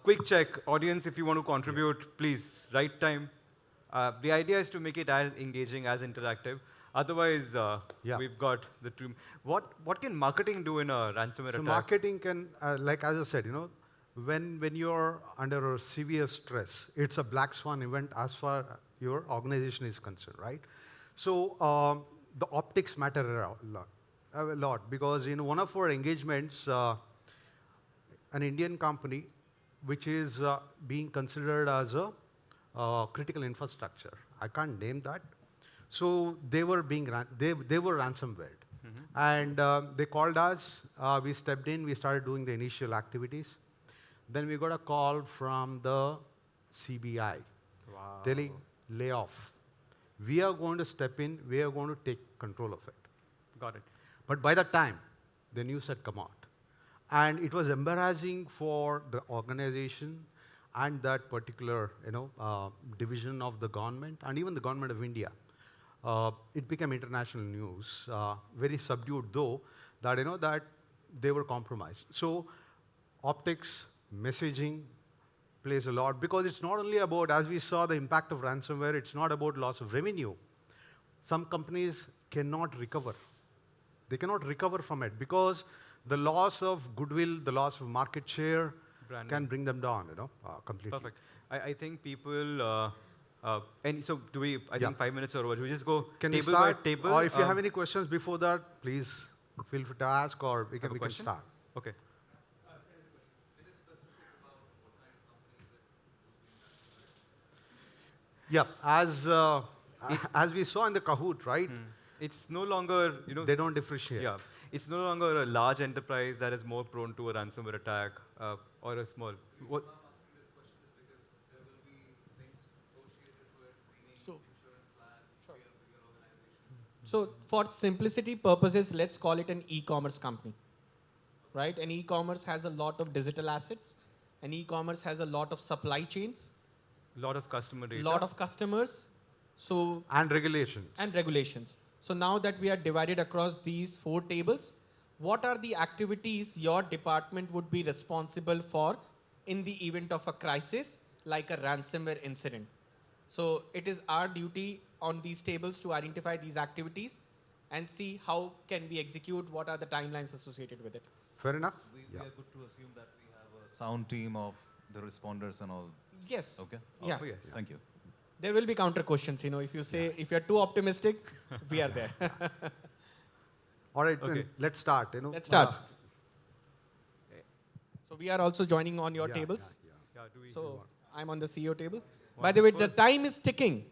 quick check, audience, if you want to contribute, please, right time. The idea is to make it as engaging, as interactive. Otherwise, we've got the team. What can marketing do in a ransomware attack? So marketing can, like as I said, when you're under a severe stress, it's a black swan event as far your organization is concerned, right? So the optics matter a lot because in one of our engagements, an Indian company, which is being considered as a critical infrastructure. I can't name that. So they were ransomware. And they called us, we stepped in, we started doing the initial activities. Then we got a call from the CBI telling layoff. We are going to step in, we are going to take control of it. Got it. But by that time, the news had come out. And it was embarrassing for the organization and that particular division of the government and even the government of India. It became international news, very subdued though, that that they were compromised. So optics, messaging plays a lot because it's not only about, as we saw the impact of ransomware, it's not about loss of revenue. Some companies cannot recover. They cannot recover from it because the loss of goodwill, the loss of market share Branding can bring them down, completely. Perfect. I think people And so do we, I Yeah. think 5 minutes or what, we just go Can we table start? by table? Or if you have any questions before that, please feel free to ask, or we have a can question? start. Okay. Yeah, as we saw in the Kahoot, right? It's no longer, They don't differentiate. yeah, it's no longer a large enterprise that is more prone to a ransomware attack or a small. What? So, so for simplicity purposes, let's call it an e-commerce company, right? An e-commerce has a lot of digital assets. An e-commerce has a lot of supply chains, Lot of customer data. lot of customers, so And regulations. and regulations. So now that we are divided across these 4 tables, what are the activities your department would be responsible for in the event of a crisis like a ransomware incident? So it is our duty on these tables to identify these activities and see how can we execute, what are the timelines associated with it. Fair enough? We are good to assume that we have a sound team of the responders and all. Yes. Okay? Yeah. Oh, yeah. Thank you. There will be counter questions. If you say, if you're too optimistic, we are there. All right, Okay. then let's start. Let's start. So we are also joining on your Yeah, tables. Yeah, do we? So I'm on the CEO table. By the way, the time is ticking.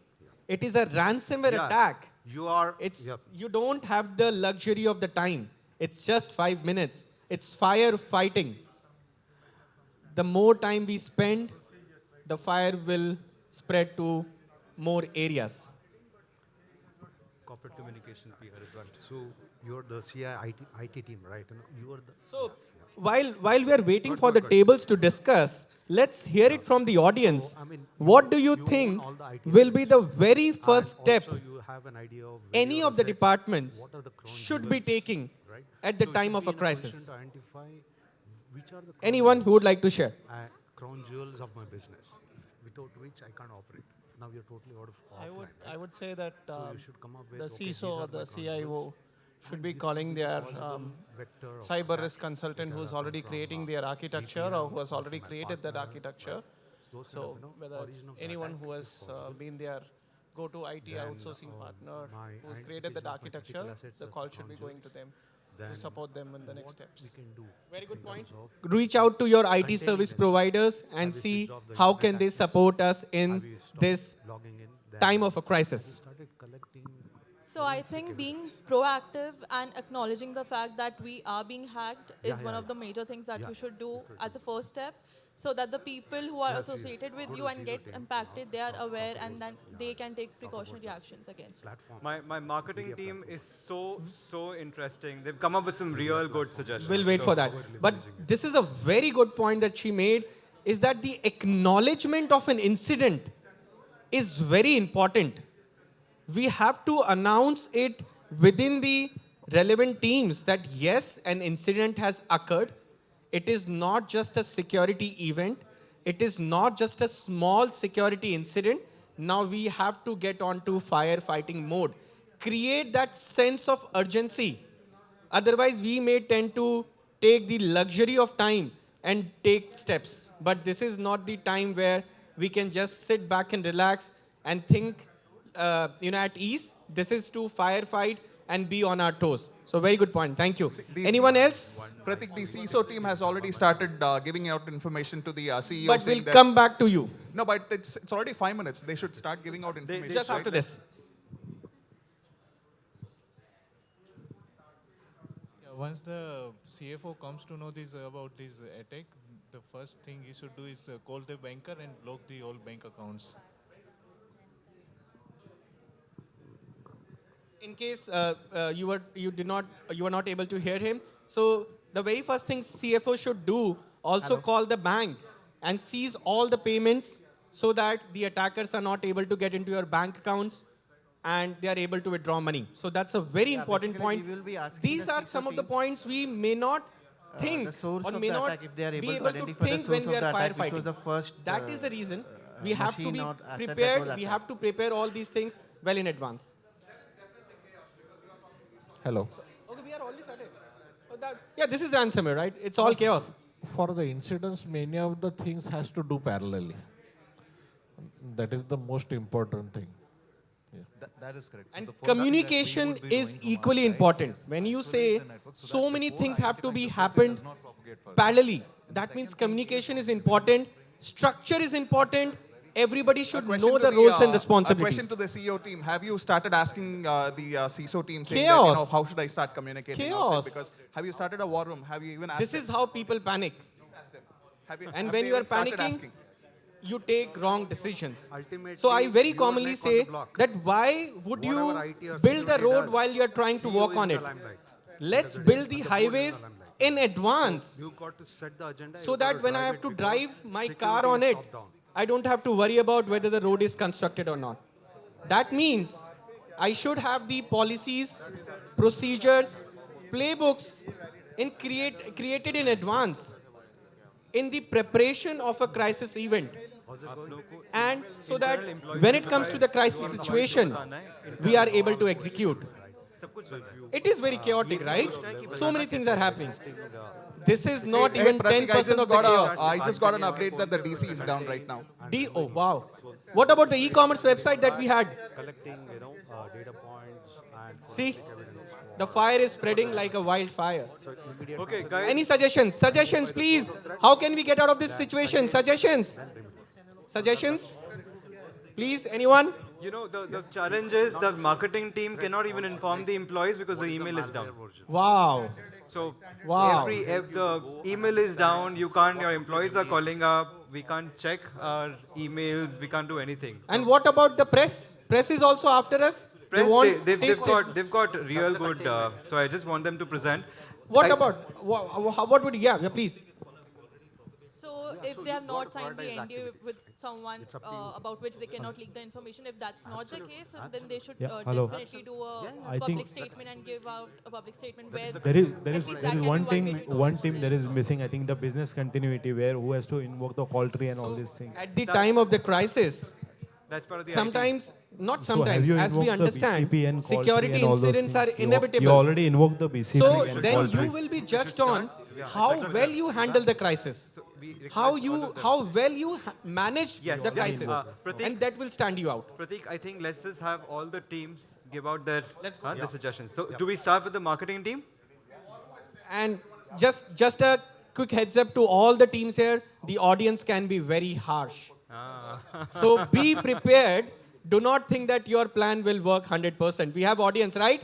It is a ransomware Yeah. attack. You are. It's Yep. you don't have the luxury of the time. It's just 5 minutes. It's firefighting. The more time we spend, the fire will spread to more areas. Corporate communication PR as well. So you're the CI IT team, right? You are the. So while we are waiting Good, for good, the good. tables to discuss, let's hear it from the audience. So, I mean, What do you you think own all the IT will be assets. the very first And step also you have an idea of where any your of the assets, departments what are the crown should be jewels, taking right? at the So you time should of be a in position crisis? to identify which are the crown Anyone who would like to share? crown jewels of my business, without which I can't operate. Now you're totally out of offline. I would say that So you should come up with, the okay, these CISO are or my the crown CIO jewels, should and be this calling could be their possible vector of cyber attack risk consultant that who's are already from, creating their architecture or who has VPN, already from my created that partners, architecture. those kind So of, whether it's origin of the anyone attack who is has possible. been their go-to IT Then, outsourcing partner my who's created that identification of my critical architecture, assets the as call the should be crown going to them then to support them in the next what steps. we can do Very good in point. terms of Reach out to your IT containing service them. providers Have and you see switched off the how internet can they access? support us in Have you stopped this logging in? Then time of a have you crisis. started collecting So I think being proactive and acknowledging the fact that we are being hacked is one of the major things that Yeah, you should do as a first step, so that the people who are Yes, yes. associated with Go you to and zero get team. impacted, they are Talk aware about and then yeah, they can take talk about precautionary the actions against it. platform. My marketing team is so interesting. They've come up with some real good suggestions. We'll wait So- for that. But this is a very good point that she made, is that the acknowledgement of an incident is very important. We have to announce it within the relevant teams that yes, an incident has occurred. It is not just a security event. It is not just a small security incident. Now we have to get onto firefighting mode. Create that sense of urgency. Otherwise, we may tend to take the luxury of time and take steps. But this is not the time where we can just sit back and relax and think, at ease. This is to firefight and be on our toes. So very good point. Thank you. The Anyone else? Pratik, the CISO team has already started giving out information to the CEO. But saying we'll that- come back to you No, but it's already 5 minutes. They should start giving out information. just right? after this. Once the CFO comes to know this about this attack, the first thing he should do is call the banker and block the all bank accounts. In case you were not able to hear him, so the very first thing CFO should do, also call the bank and seize all the payments so that the attackers are not able to get into your bank accounts and they are able to withdraw money. So that's a very important basically point. we will be asking These the are CISO some of the team, points we may not think the source or of may the not attack, if they are be able to able to identify the think source when we of are the attack, which was firefighting. the first, That is the reason we have to machine be or asset that prepared. was We attacked. have to prepare all these things well in advance. Hello. Okay, we are already started. Yeah, this is ransomware, right? It's all chaos. For the incidents, many of the things has to do parallelly. That is the most important thing. That is correct. So And the first thing that we communication would be is doing from our equally side important. is When you isolating say the network so so that many the things have to be identifying the source, it happened does not propagate further. parallelly. And the That means second thing communication is when we important, structure is important, everybody A should question know to the roles and A responsibilities. question to the CEO team. Have you started asking the CISO team saying that, Chaos. how should I start communicating Chaos. outside? Because have you started a war room? Have you even asked This them? is how people panic. Have When they you are even started panicking, asking? you take wrong decisions. Ultimately, So I very you are commonly neck on say the block. that why would you Whatever IT or build the security road does, while you are trying to CEO walk is on in it? the limelight. Let's End of the build day. the But board is in highways the limelight. in advance You got to set the agenda. so you got that to when I drive have it to because drive my car security on is it, top-down. I don't have to worry about whether the road is constructed or not. That means I should have the policies, procedures, playbooks created in advance in the preparation of a crisis event. And so that when it comes to the crisis situation, we are able to execute. It is very chaotic, right? So many things are happening. This is not even Pratik, 10% of the chaos. I just got an update that the DC is down right now. Oh, wow. What about the e-commerce website that we had? Collecting, data points and See, forensic evidence. the fire is spreading like a wildfire. Okay, guys. Any suggestions? Suggestions, please. How can we get out of this situation? Suggestions? Suggestions? Please, anyone? You know, the challenge is the marketing team cannot even inform the employees because the email is down. Wow. So Wow. if the email is down, you can't, your employees are calling up, we can't check our emails, we can't do anything. And what about the press? Press is also after us. They Press, want they've taste it. got real good, so I just want them to present. What I- about? What would? Yeah, please. So if they have not signed the NDA with someone about which they cannot leak the information, if that's not the case, then they should hello. definitely do a I public think- statement and give out a public statement where There is at least that can be one thing validated one also team there. that is missing. I think the business continuity where who has to invoke the call tree and all these things. at the time of the crisis, That's part of the sometimes, not So have sometimes, you as we invoked the understand, BCP and call tree security and all those incidents are things? inevitable. You already invoked the BCP So and then call you tree. will be judged on how well you handle the crisis, how well you manage Yes, the yes. crisis, Pratik- and that will stand you out. Pratik, I think let's just have all the teams give out their Let's go. the suggestions. So do we start with the marketing team? And just a quick heads up to all the teams here, the audience can be very harsh. So be prepared. Do not think that your plan will work 100%. We have audience, right?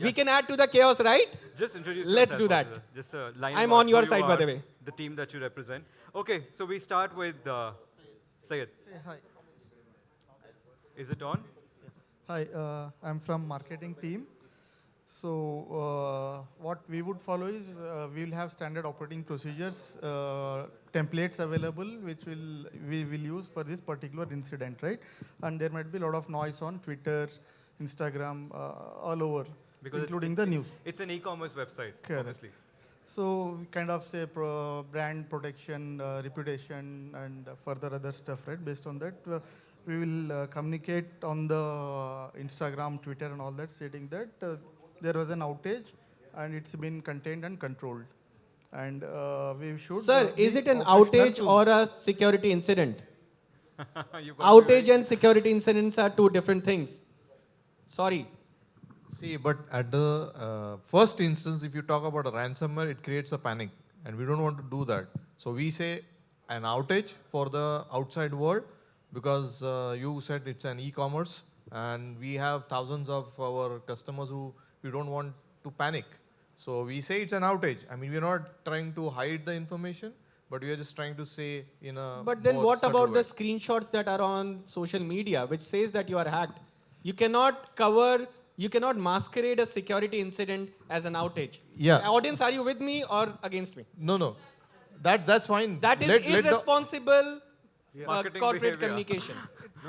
We can add to the chaos, right? Just introduce Let's yourself do that. also. Just a line I'm about on your who you side, by are, the way. The team that you represent. Okay, so we start with Syed. Hi. Is it on? Hi, I'm from marketing team. So what we would follow is we'll have standard operating procedures, templates available, which we will use for this particular incident, right? And there might be a lot of noise on Twitter, Instagram, all over, Because including the news. It's an e-commerce website, Correct. obviously. So we kind of say brand protection, reputation, and further other stuff, right? Based on that, we will communicate on the Instagram, Twitter, and all that, stating that there was an outage, and it's been contained and controlled. And we should. Sir, is be it an operational outage soon. or a security incident? You got me Outage and security incidents are two different things. Sorry. See, but at the first instance, if you talk about a ransomware, it creates a panic, and we don't want to do that. So we say an outage for the outside world, because you said it's an e-commerce, and we have thousands of our customers who we don't want to panic. So we say it's an outage. I mean, we're not trying to hide the information, but we are just trying to say in a But then more what subtle about the way. screenshots that are on social media, which says that you are hacked? You cannot masquerade a security incident as an outage. Yeah. Audience, are you with me or against me? No. That's fine. That is Let the- irresponsible Marketing corporate behavior. communication.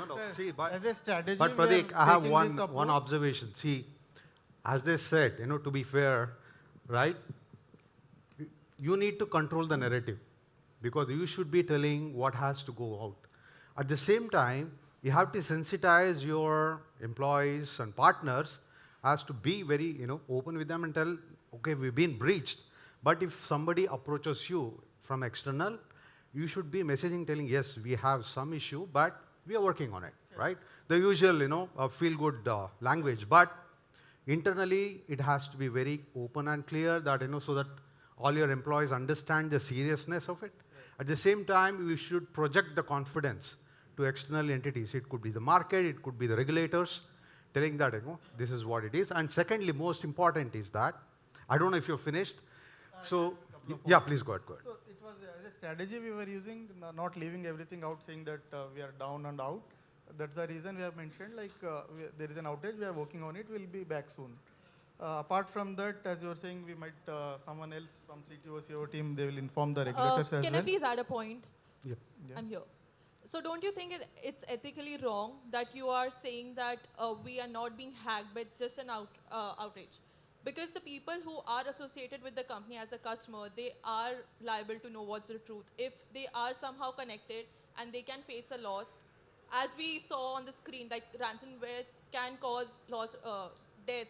No. See, but As a strategy, But we are Pratik, I have taking one this one approach. observation. See, as they said, to be fair, right? You need to control the narrative because you should be telling what has to go out. At the same time, you have to sensitize your employees and partners as to be very, open with them and tell, okay, we've been breached. But if somebody approaches you from external, you should be messaging telling, yes, we have some issue, but we are working on it, right? The usual, feel-good language. But internally, it has to be very open and clear that, so that all your employees understand the seriousness of it. At the same time, we should project the confidence to external entities. It could be the market, it could be the regulators, telling that, this is what it is. And secondly, most important is that, I don't know if you're finished. So, yeah, please go ahead. So it was as a strategy we were using, not leaving everything out, saying that we are down and out. That's the reason we have mentioned, like there is an outage, we are working on it, we'll be back soon. Apart from that, as you were saying, we might, someone else from CTO, CEO team, they will inform the regulators as well. Can I please add a point? Yep. Yeah. I'm here. So don't you think it's ethically wrong that you are saying that we are not being hacked, but it's just an outrage? Because the people who are associated with the company as a customer, they are liable to know what's the truth. If they are somehow connected and they can face a loss, as we saw on the screen, like ransomware can cause loss, death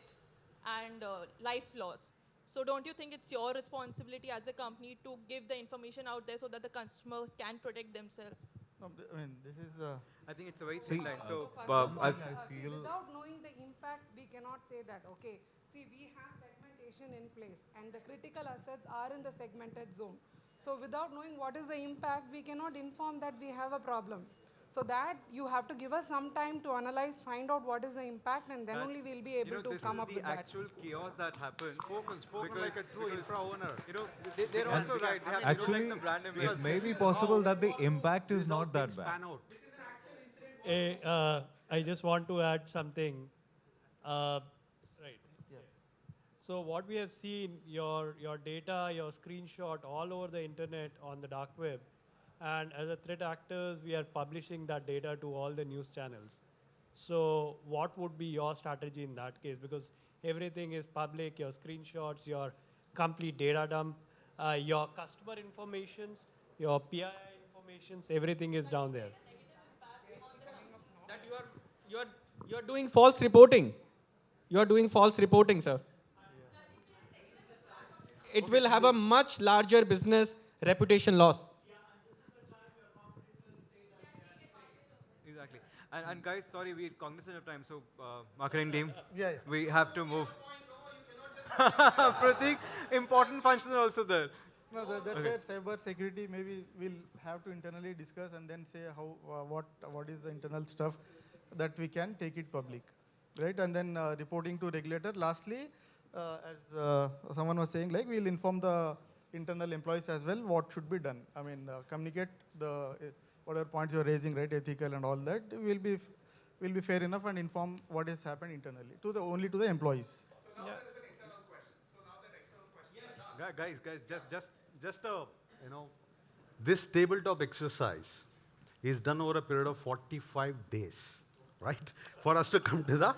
and life loss. So don't you think it's your responsibility as a company to give the information out there so that the customers can protect themselves? No, I mean, this is. I think it's a very thin line. So, without knowing the impact, we cannot say that. Okay, see, we have segmentation in place, and the critical assets are in the segmented zone. So, without knowing what is the impact, we cannot inform that we have a problem. So that you have to give us some time to analyze, find out what is the impact, and then only we'll be able to come up with that. This is the actual chaos that happens. Spoken like a true infra owner. They're also right. They have Actually, the brand image. it may be possible that the impact is not that bad. I just want to add something. Right. Yeah. So what we have seen, your data, your screenshot all over the internet on the dark web. And as a threat actors, we are publishing that data to all the news channels. So what would be your strategy in that case? Because everything is public, your screenshots, your complete data dump, your customer informations, your PII informations, everything is down there. That you are doing false reporting. You are doing false reporting, sir. It will have a much larger business reputation loss. Exactly. And guys, sorry, we're cognizant of time. So, marketing team, Yeah. we have to move. Pratik, important functions are also there. No, that's where cyber security maybe we'll have to internally discuss and then say how what is the internal stuff that we can take it public, right? And then reporting to regulator. Lastly, as someone was saying, like we'll inform the internal employees as well what should be done. I mean, communicate the whatever points you're raising, right? Ethical and all that will be fair enough and inform what has happened internally only to the employees. Yeah. Guys, just this tabletop exercise is done over a period of 45 days, right? For us to come to the,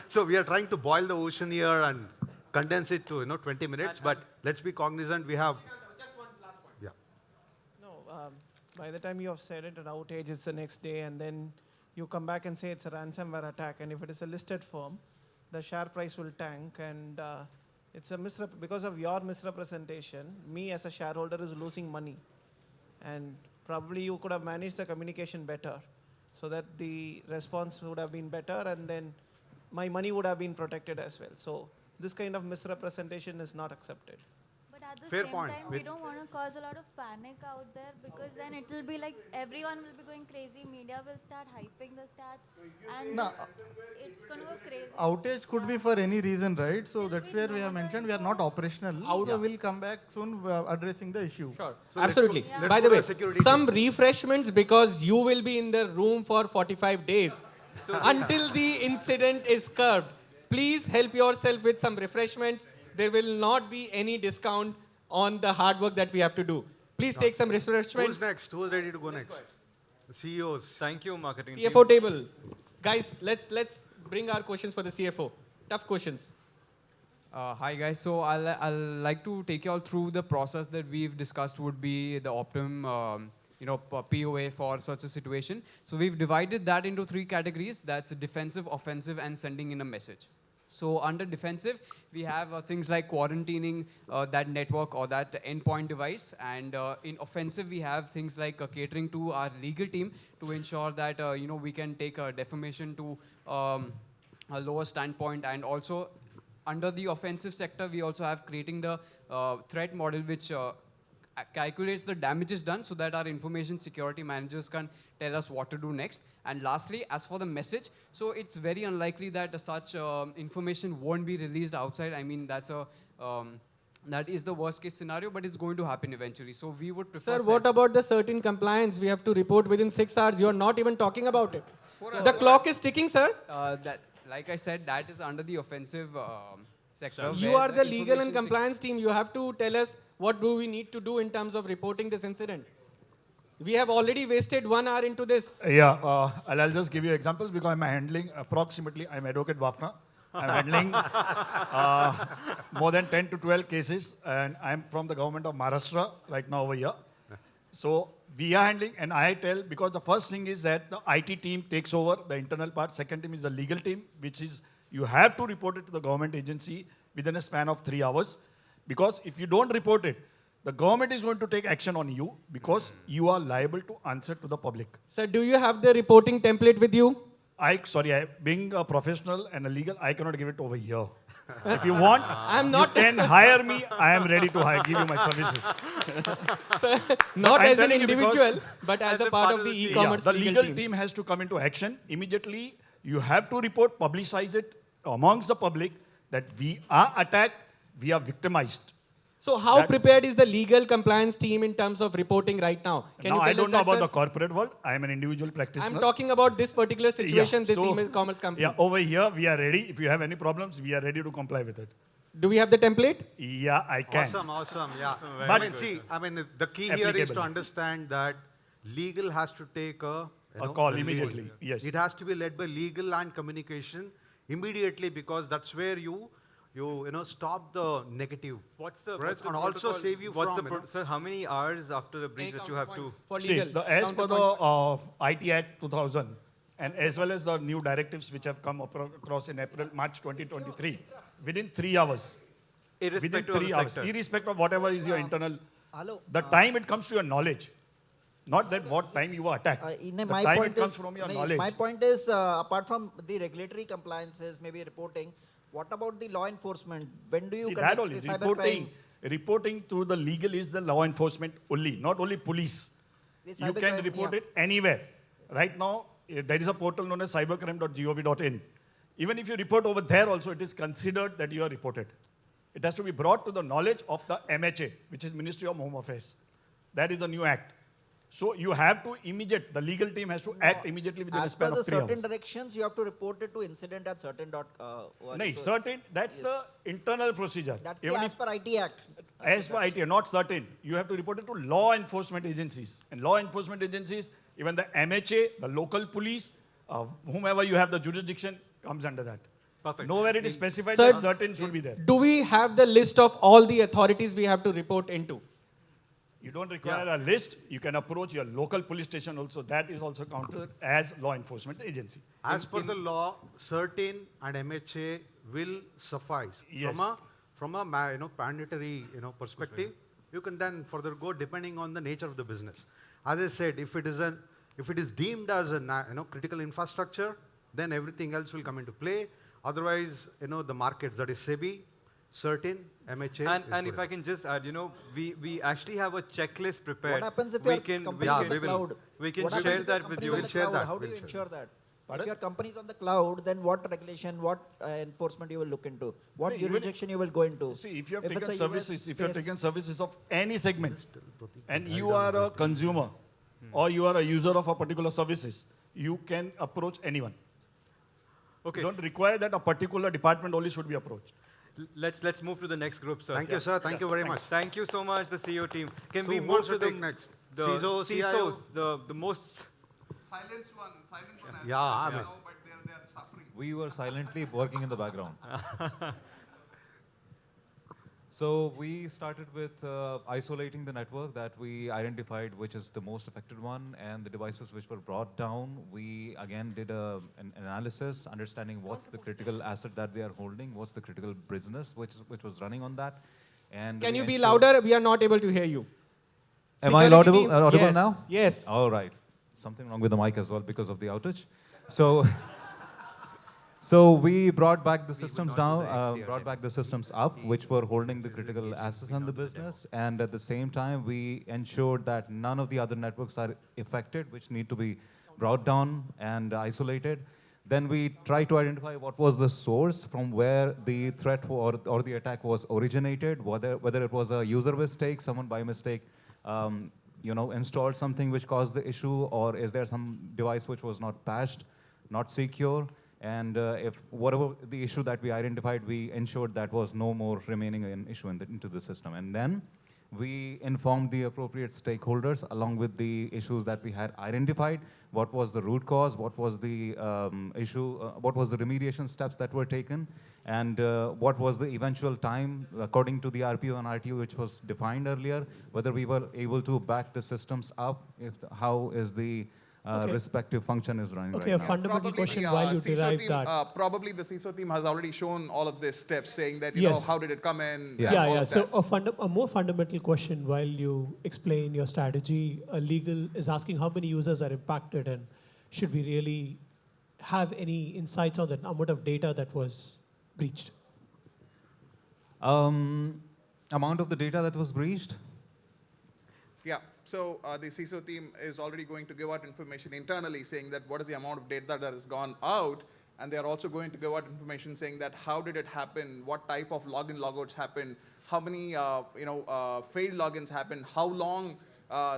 so we are trying to boil the ocean here and condense it to 20 minutes. But let's be cognizant. We have Just one last point. Yeah. No, by the time you have said it, an outage is the next day, and then you come back and say it's a ransomware attack, and if it is a listed firm, the share price will tank, and it's a because of your misrepresentation, me as a shareholder is losing money. And probably you could have managed the communication better so that the response would have been better and then my money would have been protected as well. So this kind of misrepresentation is not accepted. But at the Fair same point. time, we don't want to cause a lot of panic out there because then it will be like everyone will be going crazy. Media will start hyping the stats and No. it's going to go crazy. Outage could be for any reason, right? So that's where we have mentioned we are not operational. So we'll come back soon addressing the issue. Sure, So absolutely. let's By go the to way, security some refreshments because you will be in the room for 45 days until the incident is curbed. Please help yourself with some refreshments. There will not be any discount on the hard work that we have to do. Please take some refreshments. Who's next? Who's ready to go next? The CEOs. Thank you, marketing CFO team. table. Guys, let's bring our questions for the CFO. Tough questions. Hi guys, so I'll like to take you all through the process that we've discussed would be the optimum POA for such a situation. So we've divided that into 3 categories. That's defensive, offensive, and sending in a message. So under defensive, we have things like quarantining that network or that endpoint device. And in offensive, we have things like catering to our legal team to ensure that we can take defamation to a lower standpoint. And also under the offensive sector, we also have creating the threat model, which calculates the damages done so that our information security managers can tell us what to do next. And lastly, as for the message, so it's very unlikely that such information won't be released outside. I mean, that is the worst case scenario, but it's going to happen eventually. So we would prefer. Sir, what about the certain compliance? We have to report within 6 hours. You are not even talking about it. The clock is ticking, sir. Like I said, that is under the offensive sector. You are the legal and compliance team. You have to tell us what do we need to do in terms of reporting this incident. We have already wasted 1 hour into this. Yeah, I'll just give you examples because I'm handling approximately, I'm Advocate Wafna. I'm handling more than 10 to 12 cases, and I'm from the government of Maharashtra right now over here. So we are handling, and I tell, because the first thing is that the IT team takes over the internal part. Second team is the legal team, which is you have to report it to the government agency within a span of 3 hours. Because if you don't report it, the government is going to take action on you because you are liable to answer to the public. Sir, do you have the reporting template with you? Being a professional and a legal, I cannot give it over here. If you want, you can hire me. I am ready to give you my services. Sir, not as an individual, but as a part of the e-commerce the legal team has to come into action immediately. You have to report, publicize it amongst the public that we are attacked, we are victimized. So how prepared is the legal compliance team in terms of reporting right now? Can you tell I us don't know that, about sir? the corporate world. I am an individual practitioner. I'm talking about this particular situation, this e-commerce company. Yeah, over here we are ready. If you have any problems, we are ready to comply with it. Do we have the template? Yeah, I can. Awesome, yeah. But the key here is to understand that legal has to take a call immediately. Yes. It has to be led by legal and communication immediately, because that's where you stop the negative. What's the and also save you from. Sir, how many hours after the breach that you have to? See, as per the IT Act 2000 and as well as the new directives which have come across in March 2023, within 3 hours, irrespective of whatever is your internal, the time it comes to your knowledge, not that what time you were attacked. The time it comes from your knowledge. My point is, apart from the regulatory compliances, maybe reporting, what about the law enforcement? When do you that only, the cybercrime? reporting through the legal is the law enforcement only, not only police. You can report it anywhere. Right now, there is a portal known as cybercrime.gov.in. Even if you report over there also, it is considered that you are reported. It has to be brought to the knowledge of the MHA, which is Ministry of Home Affairs. That is the new act. So you have to the legal team has to act immediately within a span of 3 hours. As per the certain directions, you have to report it to incident at certain dot. That's the internal procedure. That's as per IT Act. As per IT, not certain. You have to report it to law enforcement agencies. And law enforcement agencies, even the MHA, the local police, whomever you have the jurisdiction, comes under that. Perfect. Nowhere it is specified Sir, that certain should be there. Do we have the list of all the authorities we have to report into? You don't require a list. You can approach your local police station also. That is also counted as law enforcement agency. As per the law, certain and MHA will suffice. Yes. From a mandatory perspective, you can then further go depending on the nature of the business. As I said, if it is deemed as a critical infrastructure, then everything else will come into play. Otherwise, the markets, that is SEBI, certain, MHA. And if I can just add, we actually have a checklist prepared. What happens if your company is on the cloud? We can share that with you. We'll share that. How do you ensure that? If your company is on the cloud, then what regulation, what enforcement you will look into? What jurisdiction you will go into? See, if you have taken services, if you have taken services of any segment, and you are a consumer, or you are a user of a particular services, you can approach anyone. Okay. You don't require that a particular department only should be approached. Let's move to the next group, sir. Thank you, sir. Thank you very much. Thank you so much, the CEO team. Can So we who move wants to to the take next? the CISO, CIO? CISOs, the most Silence one. Yeah, I mean. But they are suffering. We were silently working in the background. So we started with isolating the network that we identified which is the most affected one, and the devices which were brought down, we again did an analysis, understanding what's the critical asset that they are holding, what's the critical business which was running on that. And Can we you be ensured- louder? We are not able to hear you. Am I Security audible, team- audible yes, now? Yes. All right. Something wrong with the mic as well because of the outage. So, so we brought back the systems down, brought back the systems up, which were holding the critical assets in the business, and at the same time, we ensured that none of the other networks are affected, which need to be brought down and isolated. Then we try to identify what was the source from where the threat or the attack was originated, whether it was a user mistake, someone by mistake installed something which caused the issue, or is there some device which was not patched, not secure, and if whatever the issue that we identified, we ensured that was no more remaining an issue into the system. And then we informed the appropriate stakeholders along with the issues that we had identified, what was the root cause, what was the issue, what was the remediation steps that were taken, and what was the eventual time according to the RPO and RTO which was defined earlier, whether we were able to back the systems up, how is the respective function is running Okay, right a now. fundamental question while you CISO derive team, that. probably the CISO team has already shown all of these steps, saying that, Yes. how did it come in? Yeah. and all Yeah. of So that. a more fundamental question while you explain your strategy, legal is asking how many users are impacted, and should we really have any insights on the amount of data that was breached? Amount of the data that was breached? Yeah, so the CISO team is already going to give out information internally saying that what is the amount of data that has gone out, and they are also going to give out information saying that how did it happen, what type of login logouts happened, how many failed logins happened, how long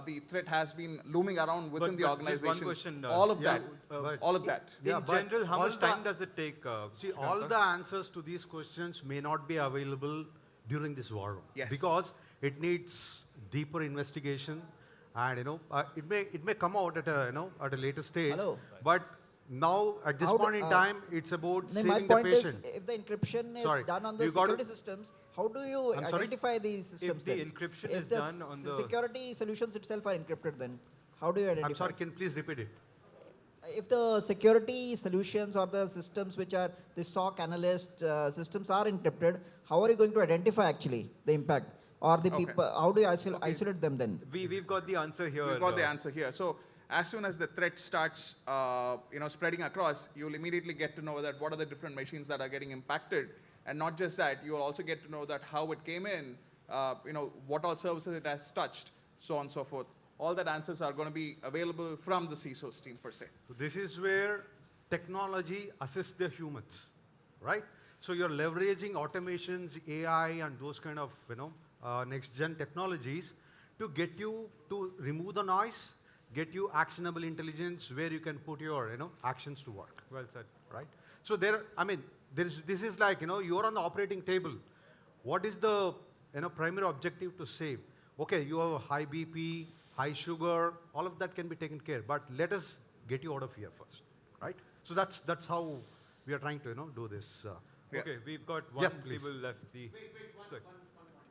the threat has been looming around within the Just organization. one question, all of yeah, that, all of that. In general, how much time does it take? See, all the answers to these questions may not be available during this war room. Yes. Because it needs deeper investigation, and it may come out at a later stage. Hello. But now at this How point do- in time, it's about No, saving my the point is, patient. if the encryption is Sorry, done on the you gotta- security systems, how do you I'm sorry? identify these systems the then? encryption If is the done on the- security solutions itself are encrypted, then how do you identify? I'm sorry, can you please repeat it? If the security solutions or the systems which are the SOC analyst systems are encrypted, how are you going to identify actually the impact? Or the Okay. people, how do you isolate them then? We've got the answer here. We've got the answer here. So as soon as the threat starts, spreading across, you'll immediately get to know that what are the different machines that are getting impacted, and not just that, you'll also get to know that how it came in, what all services it has touched, so on and so forth. All that answers are going to be available from the CISO's team per se. So this is where technology assists the humans, right? So you're leveraging automations, AI, and those kind of next-gen technologies to get you to remove the noise, get you actionable intelligence where you can put your actions to work. Well said. Right? So this is like you're on the operating table. What is the primary objective to save? Okay, you have a high BP, high sugar, all of that can be taken care. But let us get you out of here first, right? So that's how we are trying to do this. Okay, we've got one Yeah, please. table left.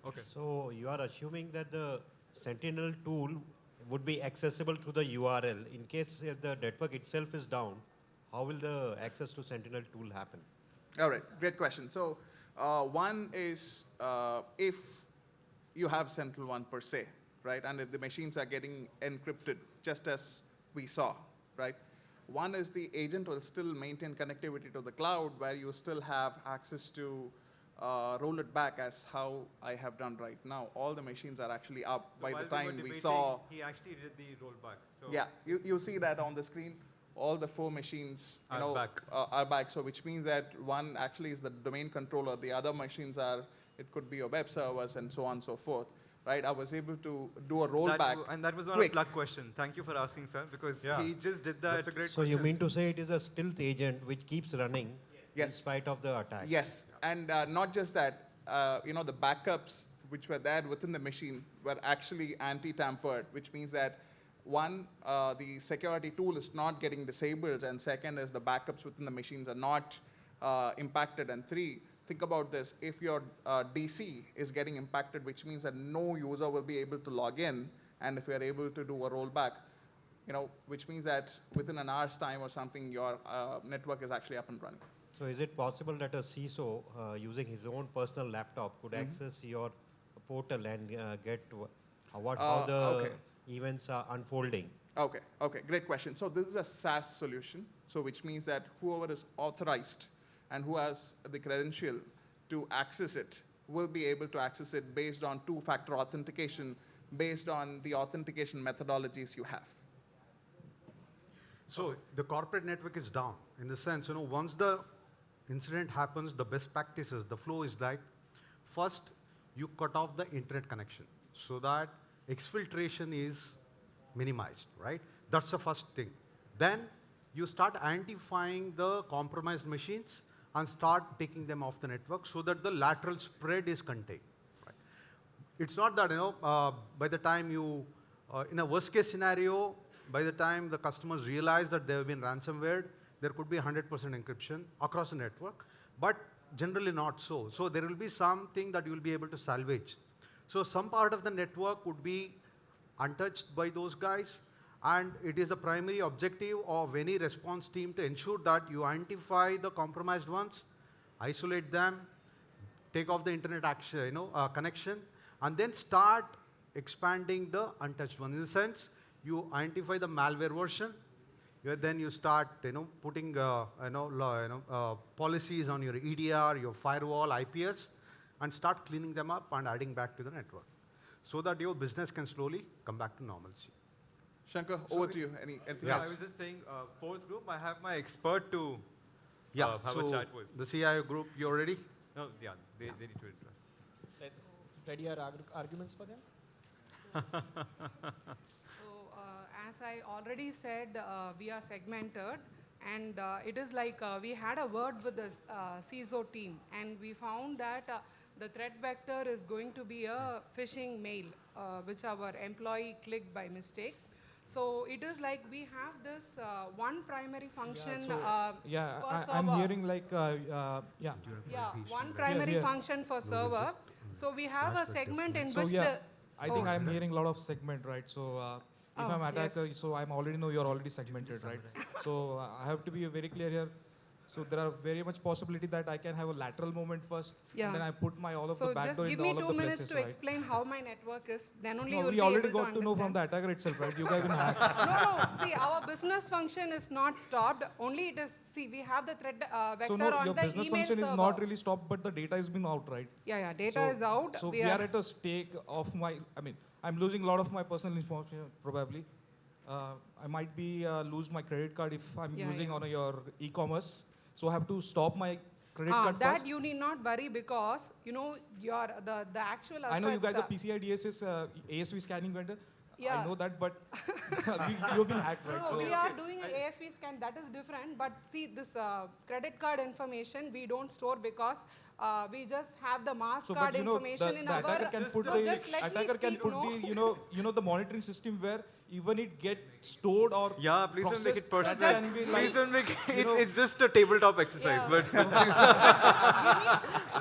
Okay. So you are assuming that the Sentinel tool would be accessible through the URL. In case if the network itself is down, how will the access to Sentinel tool happen? All right, great question. So one is if you have SentinelOne per se, right, and if the machines are getting encrypted, just as we saw, right, one is the agent will still maintain connectivity to the cloud where you still have access to roll it back as how I have done right now. All the machines are actually up So by while the time were we debating, saw. He actually did the rollback. So Yeah, you see that on the screen. All the 4 machines Are back. Are back. So which means that one actually is the domain controller. The other machines are, it could be your web servers and so on and so forth. Right? I was able to do a rollback. and that was one quick. of luck question. Thank you for asking, sir, because Yeah. he just did that. That's a great question. So you mean to say it is a stealth agent which keeps running in Yes. spite of the attack? Yes, and not just that, the backups which were there within the machine were actually anti-tampered, which means that one, the security tool is not getting disabled, and second is the backups within the machines are not impacted, and 3, think about this. If your DC is getting impacted, which means that no user will be able to log in, and if you are able to do a rollback, which means that within an hour's time or something, your network is actually up and running. So is it possible that a CISO, using his own personal laptop, could access your portal and get how the events are unfolding? Okay, great question. So this is a SaaS solution, so which means that whoever is authorized and who has the credential to access it will be able to access it based on two-factor authentication, based on the authentication methodologies you have. So the corporate network is down in the sense, once the incident happens, the best practices, the flow is like, first you cut off the internet connection so that exfiltration is minimized, right? That's the first thing. Then you start identifying the compromised machines and start taking them off the network so that the lateral spread is contained. Right? It's not that, by the time you, in a worst case scenario, by the time the customers realize that they have been ransomware, there could be 100% encryption across the network, but generally not so. So there will be something that you will be able to salvage. So some part of the network would be untouched by those guys, and it is the primary objective of any response team to ensure that you identify the compromised ones, isolate them, take off the internet connection, and then start expanding the untouched one. In the sense, you identify the malware version, then you start putting policies on your EDR, your firewall, IPS, and start cleaning them up and adding back to the network, so that your business can slowly come back to normalcy. Shankar, over to you. Anything I else? was just saying, fourth group, I have my expert to have a chat with. The CIO group, you're ready? No, yeah, they need to address. Let's ready our arguments for them. As I already said, we are segmented, and it is like we had a word with the CISO team, and we found that the threat vector is going to be a phishing mail, which our employee clicked by mistake. So it is like we have this one primary function per server. I'm hearing like, one primary function for server. So we have a segment in which I think I'm hearing a lot of segment, right? So if I'm attacker, so I'm already know you're already segmented, right? So I have to be very clear here. So there are very much possibility that I can have a lateral movement first, and then I put my all of the backdoor in all of the places. So just give me 2 minutes to explain how my network is. Then only we already got to know from the attacker itself, right? You guys been hacked. No. See, our business function is not stopped. Only it is. See, we have the threat vector on the email server. So your business function is not really stopped, but the data has been out, right? Yeah. Data is out. So we are at a stake of I'm losing a lot of my personal information probably. I might be lose my credit card if I'm using on your e-commerce. So I have to stop my credit card that first. you need not worry, because your the actual assets. I know you guys are PCI DSS ASV scanning vendor. Yeah. I know that, but you've been hacked, right? No, we are doing an ASV scan. That is different. But see, this credit card information we don't store, because we just have the mask card information in our. Attacker can put the monitoring system where even it get stored or please don't make it personal. Please don't make it. It's just a tabletop exercise, but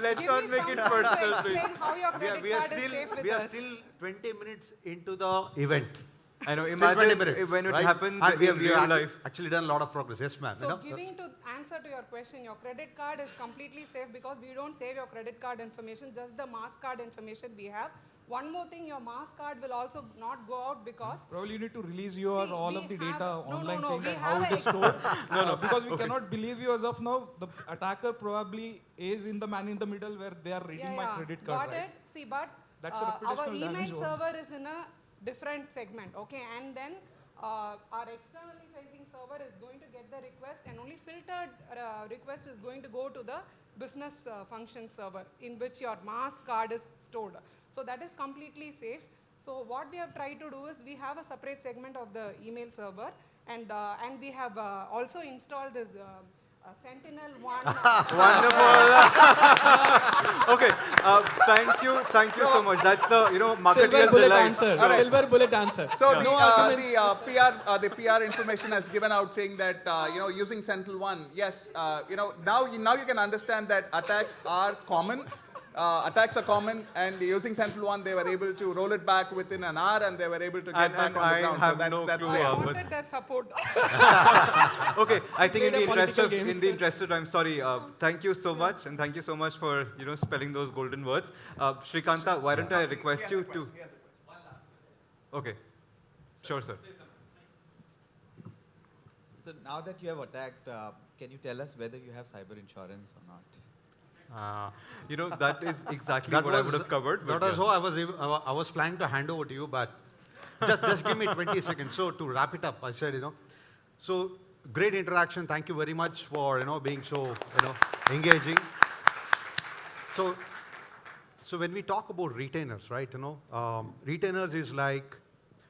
let's not make it personal, please. How your credit card is safe with we are us. still 20 minutes into the event. I know. Still Imagine 20 minutes, when it right? happens And we in have real life. actually done a lot of progress. Yes, ma'am. So giving to answer to your question, your credit card is completely safe, because we don't save your credit card information, just the mask card information we have. One more thing, your mask card will also not go out, because probably you need to release all of the data online, saying we that how it is stored. Because we cannot believe you as of now. The attacker probably is in the man in the middle where they are reading my credit card. Got it. See, but That's a our reputational email damage. server is in a different segment, okay? And then our externally facing server is going to get the request, and only filtered request is going to go to the business function server, in which your mask card is stored. So that is completely safe. So what we have tried to do is, we have a separate segment of the email server, and we have also installed this SentinelOne. Wonderful. Okay, thank you so much. That's the marketer's Silver bullet delight. answer. All right. Silver bullet answer. So No arguments. the PR information has given out saying that using SentinelOne, yes, now you can understand that attacks are common. Attacks are common, and using SentinelOne, they were able to roll it back within an hour, and they were able to get back on the ground. So that's no clue the I answer. wanted their support. Okay, I think in played a the interest political of game. time, sorry. Thank you so much, and thank you so much for spelling those golden words. Shrikanta, why don't I request you to? Okay, sure, sir. So now that you have attacked, can you tell us whether you have cyber insurance or not? That is exactly That what I would have covered. That but was how I was planning to hand over to you, but just give me 20 seconds. So to wrap it up, I said, so great interaction. Thank you very much for being so engaging. So when we talk about retainers, right? Retainers is like,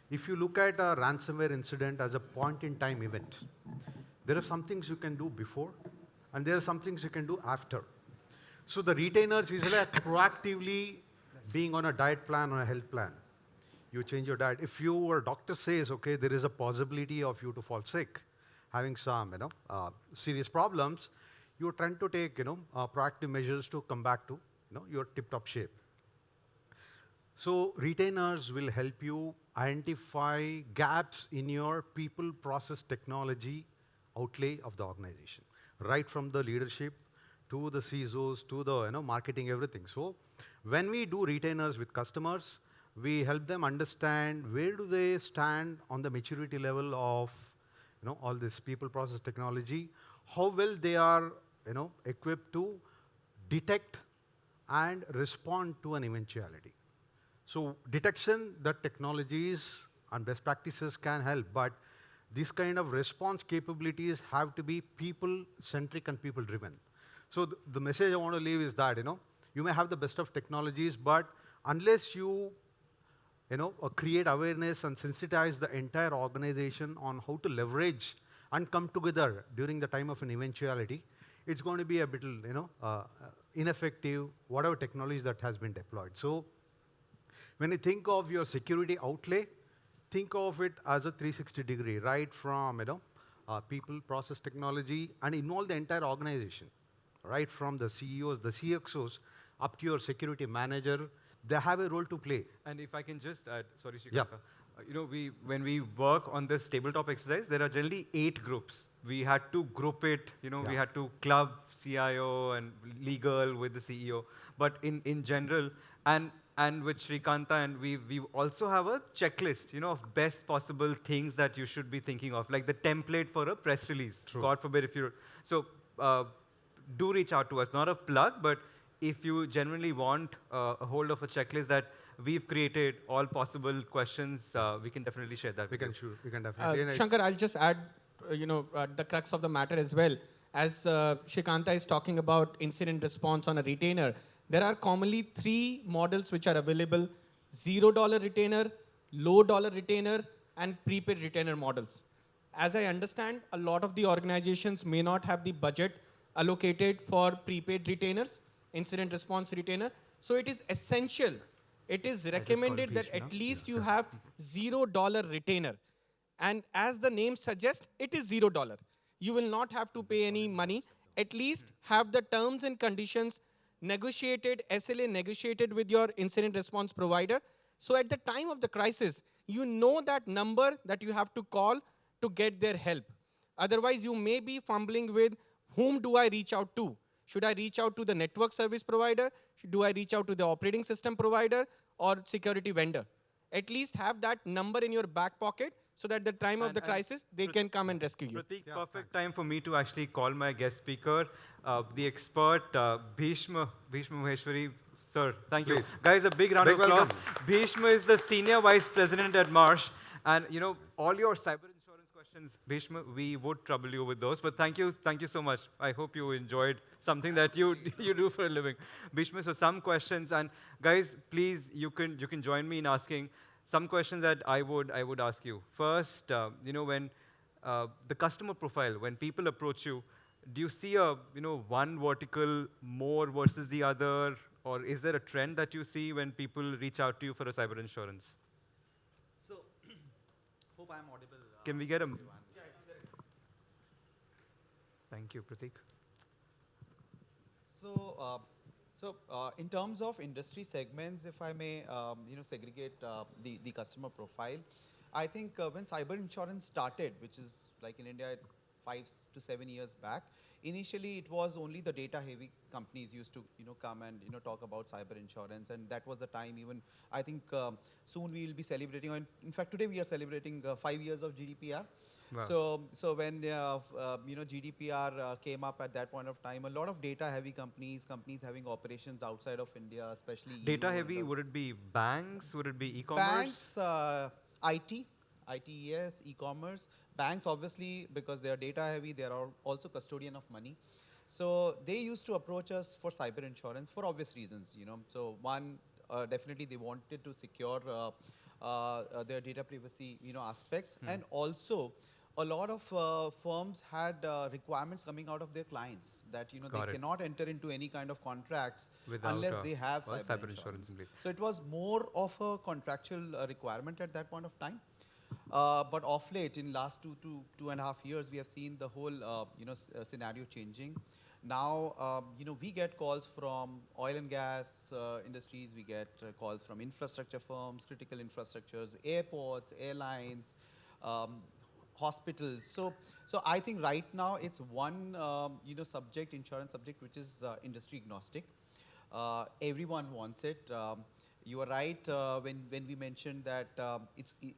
if you look at a ransomware incident as a point-in-time event, there are some things you can do before, and there are some things you can do after. So the retainers is like proactively being on a diet plan or a health plan. You change your diet. If your doctor says, okay, there is a possibility of you to fall sick, having some serious problems, you're trying to take proactive measures to come back to your tip-top shape. So retainers will help you identify gaps in your people, process, technology outlay of the organization, right from the leadership to the CISOs, to the marketing, everything. So when we do retainers with customers, we help them understand where do they stand on the maturity level of all this people, process, technology, how well they are equipped to detect and respond to an eventuality. So detection, the technologies and best practices can help, but these kind of response capabilities have to be people-centric and people-driven. So the message I want to leave is that, you may have the best of technologies, but unless you, create awareness and sensitize the entire organization on how to leverage and come together during the time of an eventuality, it's going to be a bit, ineffective, whatever technology that has been deployed. So when you think of your security outlay, think of it as a 360-degree, right from, people, process, technology, and involve the entire organization. Right from the CEOs, the CXOs, up to your security manager, they have a role to play. And if I can just add, sorry, Shrikanta. When we work on this tabletop exercise, there are generally 8 groups. We had to group it, we had to club CIO and legal with the CEO. But in general, and with Shrikanta, and we also have a checklist, of best possible things that you should be thinking of, like the template for a press release. True. God forbid if you're, so do reach out to us. Not a plug, but if you genuinely want a hold of a checklist that we've created, all possible questions, we can definitely share that. We can definitely. Shankar, I'll just add, the crux of the matter as well. As Shrikanta is talking about incident response on a retainer, there are commonly 3 models which are available: $0 retainer, low dollar retainer, and prepaid retainer models. As I understand, a lot of the organizations may not have the budget allocated for prepaid retainers, incident response retainer. So it is essential, it is recommended that at least you have $0 retainer. And as the name suggests, it is $0. You will not have to pay any money. At least have the terms and conditions negotiated, SLA negotiated with your incident response provider. So at the time of the crisis, you know that number that you have to call to get their help. Otherwise, you may be fumbling with, whom do I reach out to? Should I reach out to the network service provider? Do I reach out to the operating system provider or security vendor? At least have that number in your back pocket so that at the time of the crisis, they can come and rescue you. Prateek, perfect time for me to actually call my guest speaker, the expert, Bhishma Maheshwari. Sir, thank you. Guys, a big round of applause. Welcome. Bhishma is the Senior Vice President at Marsh. And, all your cyber insurance questions, Bhishma, we would trouble you with those. But thank you so much. I hope you enjoyed something that you do for a living. Bhishma, so some questions. And guys, please, you can join me in asking some questions that I would ask you. First, when the customer profile, when people approach you, do you see a, one vertical more versus the other, or is there a trend that you see when people reach out to you for a cyber insurance? So, hope I'm audible. Can we get a... Thank you, Prateek. So, in terms of industry segments, if I may, segregate the customer profile, I think when cyber insurance started, which is like in India 5 to 7 years back, initially it was only the data-heavy companies used to, come and talk about cyber insurance, and that was the time. Even I think soon we will be celebrating. In fact, today we are celebrating 5 years of GDPR. Wow. So when GDPR came up at that point of time, a lot of data-heavy companies having operations outside of India, especially Data EU heavy, and would it be banks? Would it be e-commerce? banks, IT, yes, e-commerce. Banks, obviously, because they are data-heavy, they are also custodian of money. So they used to approach us for cyber insurance for obvious reasons. So one, definitely they wanted to secure their data privacy, aspects, and also a lot of firms had requirements coming out of their clients that Got they it. cannot enter into any kind of contracts Without unless a- they have a cyber, cyber insurance insurance. in place. So it was more of a contractual requirement at that point of time. But of late, in last 2.5 years, we have seen the whole scenario changing. Now, we get calls from oil and gas industries, we get calls from infrastructure firms, critical infrastructures, airports, airlines, um, hospitals. So I think right now it's one subject, insurance subject, which is industry agnostic. Everyone wants it. You are right when we mentioned that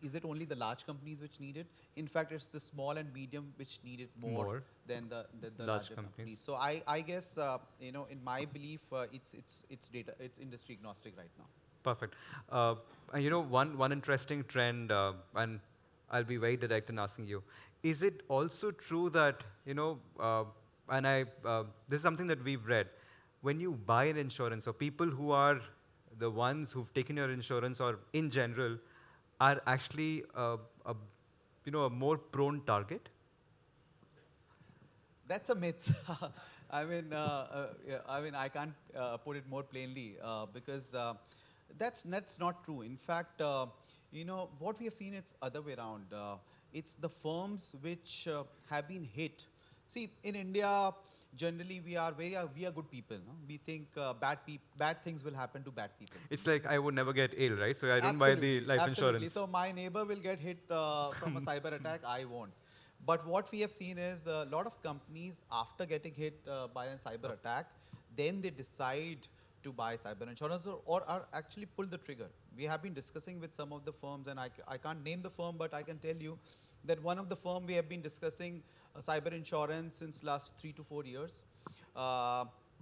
is it only the large companies which need it? In fact, it's the small and medium which need it more than the Large larger companies. companies. So I guess in my belief it's industry agnostic right now. Perfect. And one interesting trend, and I'll be very direct in asking you, is it also true that, and this is something that we've read, when you buy an insurance, or people who are the ones who've taken your insurance, or in general, are actually a more prone target? That's a myth. I can't put it more plainly because that's not true. In fact, what we have seen, it's other way around. It's the firms which have been hit. See, in India, generally we are good people. No? We think bad things will happen to bad people. It's like I would never get ill, right? So I don't buy the life Absolutely. insurance. So my neighbor will get hit from a cyber attack, I won't. But what we have seen is a lot of companies, after getting hit by a cyber attack, then they decide to buy cyber insurance or are actually pull the trigger. We have been discussing with some of the firms, and I can't name the firm, but I can tell you that one of the firm we have been discussing cyber insurance since last 3 to 4 years.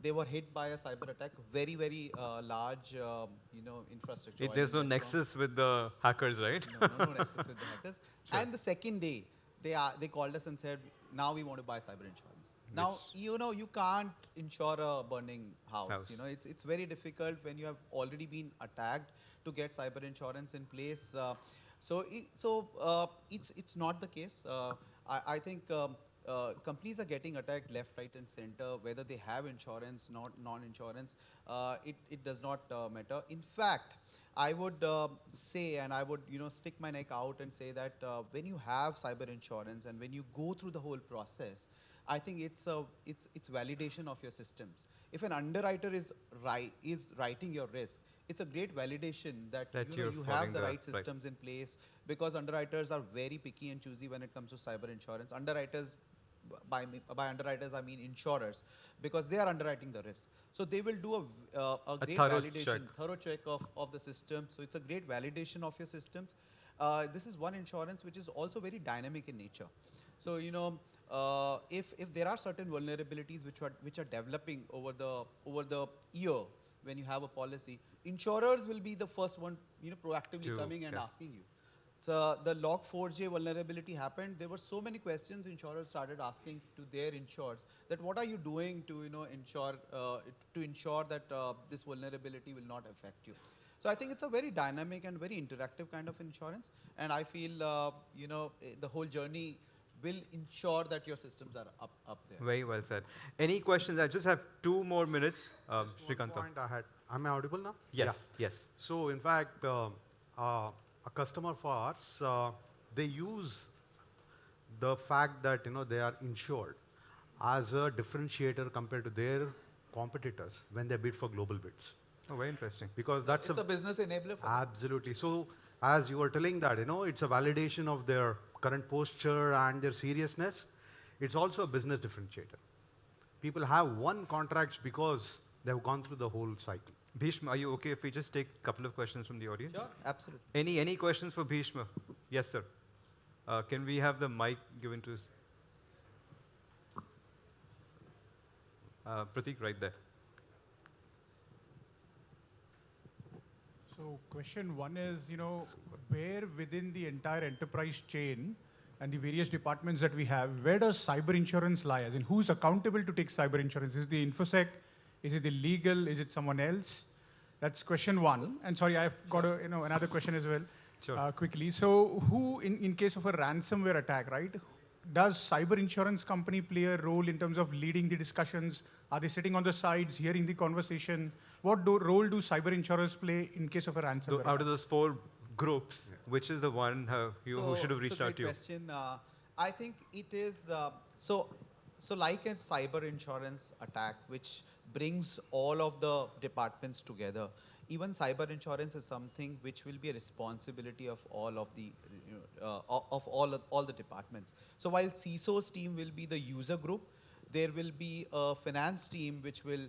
They were hit by a cyber attack, very, very large, infrastructure. There's no nexus with the hackers, right? No nexus with the hackers. Sure. And the second day, they called us and said, now we want to buy cyber insurance. Now, you can't insure a burning house. It's very difficult when you have already been attacked to get cyber insurance in place. So it's not the case. I think companies are getting attacked left, right, and center. Whether they have insurance, non-insurance, it does not matter. In fact, I would say, and I would stick my neck out and say that when you have cyber insurance and when you go through the whole process, I think it's validation of your systems. If an underwriter is writing your risk, it's a great validation that you have the right systems in place, because underwriters are very picky and choosy when it comes to cyber insurance. Underwriters, by underwriters I mean insurers, because they are underwriting the risk. So they will do a great thorough check of the system. So it's a great validation of your systems. This is one insurance which is also very dynamic in nature. So if there are certain vulnerabilities which are developing over the year, when you have a policy, insurers will be the first one proactively coming and asking you. So the Log4j vulnerability happened. There were so many questions insurers started asking to their insurers that what are you doing to ensure that this vulnerability will not affect you. So I think it's a very dynamic and very interactive kind of insurance, and I feel the whole journey will ensure that your systems are up there. Very well said. Any questions? I just have 2 more minutes. Shrikanta. Point I had. Am I audible now? Yes, yes. So in fact, a customer for us, they use the fact that they are insured as a differentiator compared to their competitors when they bid for global bids. Oh, very interesting. Because that's It's a business enabler for them. absolutely. So as you were telling that, it's a validation of their current posture and their seriousness. It's also a business differentiator. People have won contracts because they've gone through the whole cycle. Bhishma, are you okay if we just take a couple of questions from the audience? Sure, absolutely. Any questions for Bhishma? Yes, sir. Can we have the mic given to us? Pratik, right there. So question one is, where within the entire enterprise chain and the various departments that we have, where does cyber insurance lie? As in, who's accountable to take cyber insurance? Is it the InfoSec? Is it the legal? Is it someone else? That's question one. And sorry, I've got another question as well, quickly. So who, in case of a ransomware attack, right? Does cyber insurance company play a role in terms of leading the discussions? Are they sitting on the sides, hearing the conversation? What role do cyber insurers play in case of a ransomware Out of those 4 groups, which is the one who should have reached out to you? Question. I think it is, so like a cyber insurance attack, which brings all of the departments together, even cyber insurance is something which will be a responsibility of all of the all the departments. So while CISO's team will be the user group, there will be a finance team which will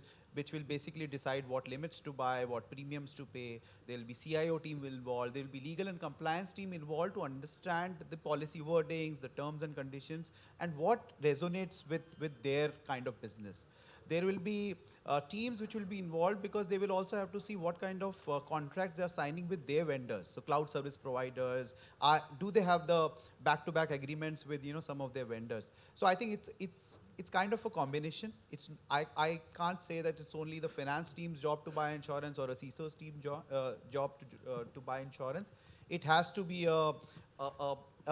basically decide what limits to buy, what premiums to pay. There will be CIO team involved. There will be legal and compliance team involved to understand the policy wordings, the terms and conditions, and what resonates with their kind of business. There will be teams which will be involved because they will also have to see what kind of contracts they are signing with their vendors. So cloud service providers, do they have the back-to-back agreements with some of their vendors? So I think it's kind of a combination. I can't say that it's only the finance team's job to buy insurance or a CISO's team job to buy insurance. It has to be a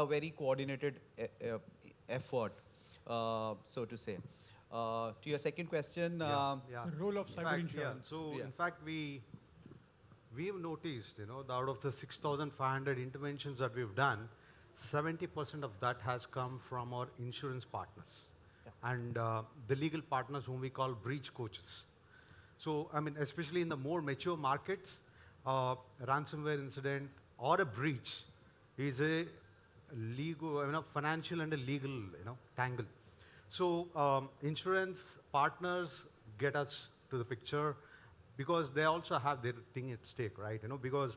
very coordinated effort, so to say. To your second question, the role of cyber insurance. So in fact, we've noticed, that out of the 6,500 interventions that we've done, 70% of that has come from our insurance partners and the legal partners whom we call breach coaches. So, I mean, especially in the more mature markets, ransomware incident or a breach is a legal, financial and a legal, tangle. So insurance partners get us to the picture because they also have their thing at stake, right? Because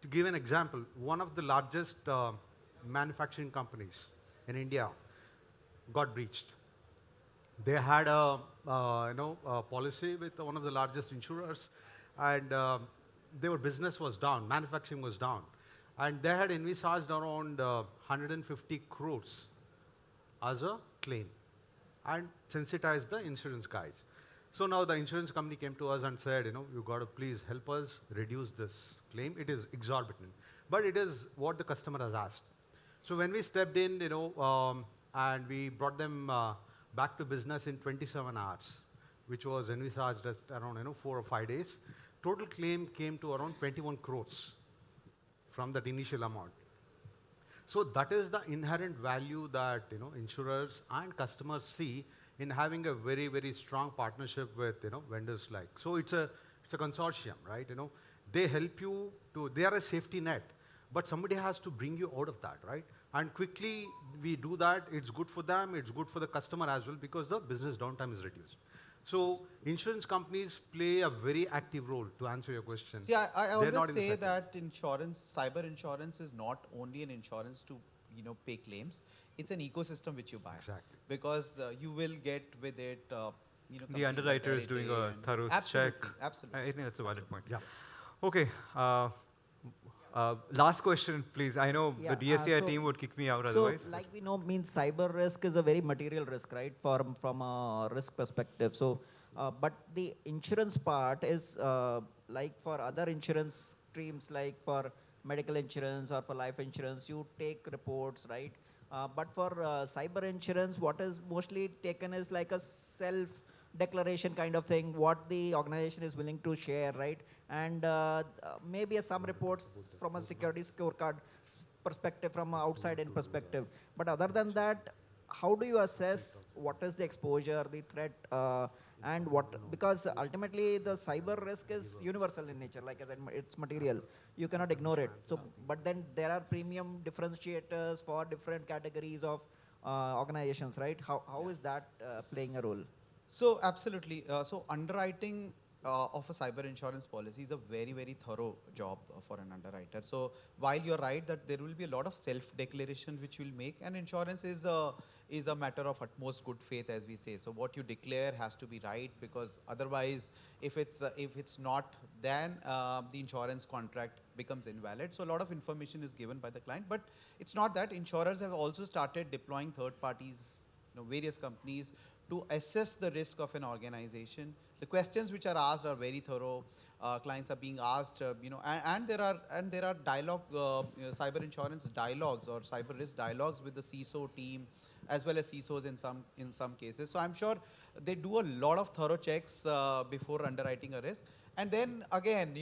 to give an example, one of the largest manufacturing companies in India got breached. They had a policy with one of the largest insurers, and their business was down, manufacturing was down, and they had envisaged around 150 crores as a claim and sensitized the insurance guys. So now the insurance company came to us and said, you've got to please help us reduce this claim. It is exorbitant, but it is what the customer has asked. So when we stepped in, and we brought them back to business in 27 hours, which was envisaged at around 4 or 5 days. Total claim came to around 21 crores from that initial amount. So that is the inherent value that insurers and customers see in having a very, very strong partnership with vendors like. So it's a consortium, right? They help you to, they are a safety net, but somebody has to bring you out of that, right? And quickly we do that. It's good for them. It's good for the customer as well because the business downtime is reduced. So insurance companies play a very active role to answer your question. See, I always say that cyber insurance is not only an insurance to pay claims. It's an ecosystem which you buy. Exactly. Because you will get with it, the underwriter is doing a thorough check. Absolutely. I think that's a valid point. Yeah. Okay. Last question, please. I know the DSCI team would kick me out otherwise. So, like we know, means cyber risk is a very material risk, right? From a risk perspective. So, but the insurance part is like for other insurance streams, like for medical insurance or for life insurance, you take reports, right? But for cyber insurance, what is mostly taken is like a self-declaration kind of thing, what the organization is willing to share, right? And maybe some reports from a security scorecard perspective, from an outside-in perspective. But other than that, how do you assess what is the exposure, the threat, and what, because ultimately the cyber risk is universal in nature, like I said, it's material. You cannot ignore it. So, but then there are premium differentiators for different categories of organizations, right? How is that playing a role? So absolutely. So underwriting of a cyber insurance policy is a very, very thorough job for an underwriter. So while you're right that there will be a lot of self-declaration which will make, and insurance is a matter of utmost good faith, as we say. So what you declare has to be right, because otherwise, if it's not, then the insurance contract becomes invalid. So a lot of information is given by the client, but it's not that. Insurers have also started deploying third parties, various companies, to assess the risk of an organization. The questions which are asked are very thorough. Clients are being asked, and there are dialogue, cyber insurance dialogues or cyber risk dialogues with the CISO team, as well as CISOs in some cases. So I'm sure they do a lot of thorough checks before underwriting a risk. And then again,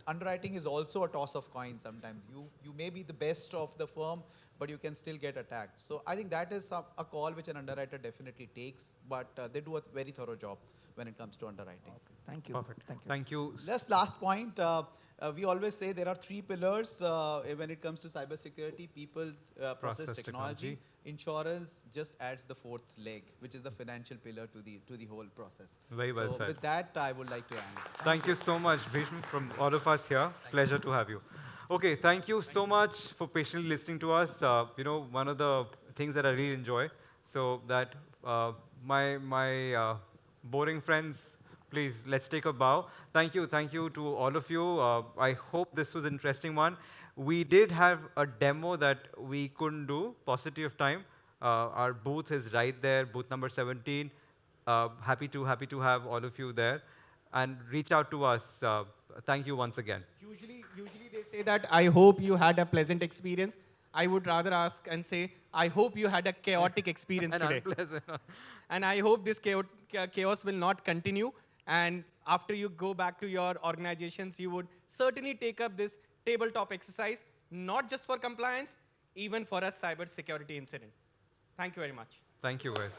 underwriting is also a toss of coins sometimes. You may be the best of the firm, but you can still get attacked. So I think that is a call which an underwriter definitely takes, but they do a very thorough job when it comes to underwriting. Okay. Thank you. Perfect. Thank you. Thank you. Just last point, we always say there are 3 pillars when it comes to cybersecurity: people, process, technology. Insurance just adds the 4th leg, which is the financial pillar to the whole process. Very well said. With that, I would like to end. Thank you so much, Bhishma, from all of us here. Pleasure to have you. Okay, thank you so much for patiently listening to us. One of the things that I really enjoy, so that my boring friends, please, let's take a bow. Thank you to all of you. I hope this was an interesting one. We did have a demo that we couldn't do, paucity of time. Our booth is right there, booth number 17. Happy to have all of you there, and reach out to us. Thank you once again. Usually they say that I hope you had a pleasant experience. I would rather ask and say, I hope you had a chaotic experience today. Unpleasant. And I hope this chaos will not continue. And after you go back to your organizations, you would certainly take up this tabletop exercise, not just for compliance, even for a cyber security incident. Thank you very much. Thank you, guys.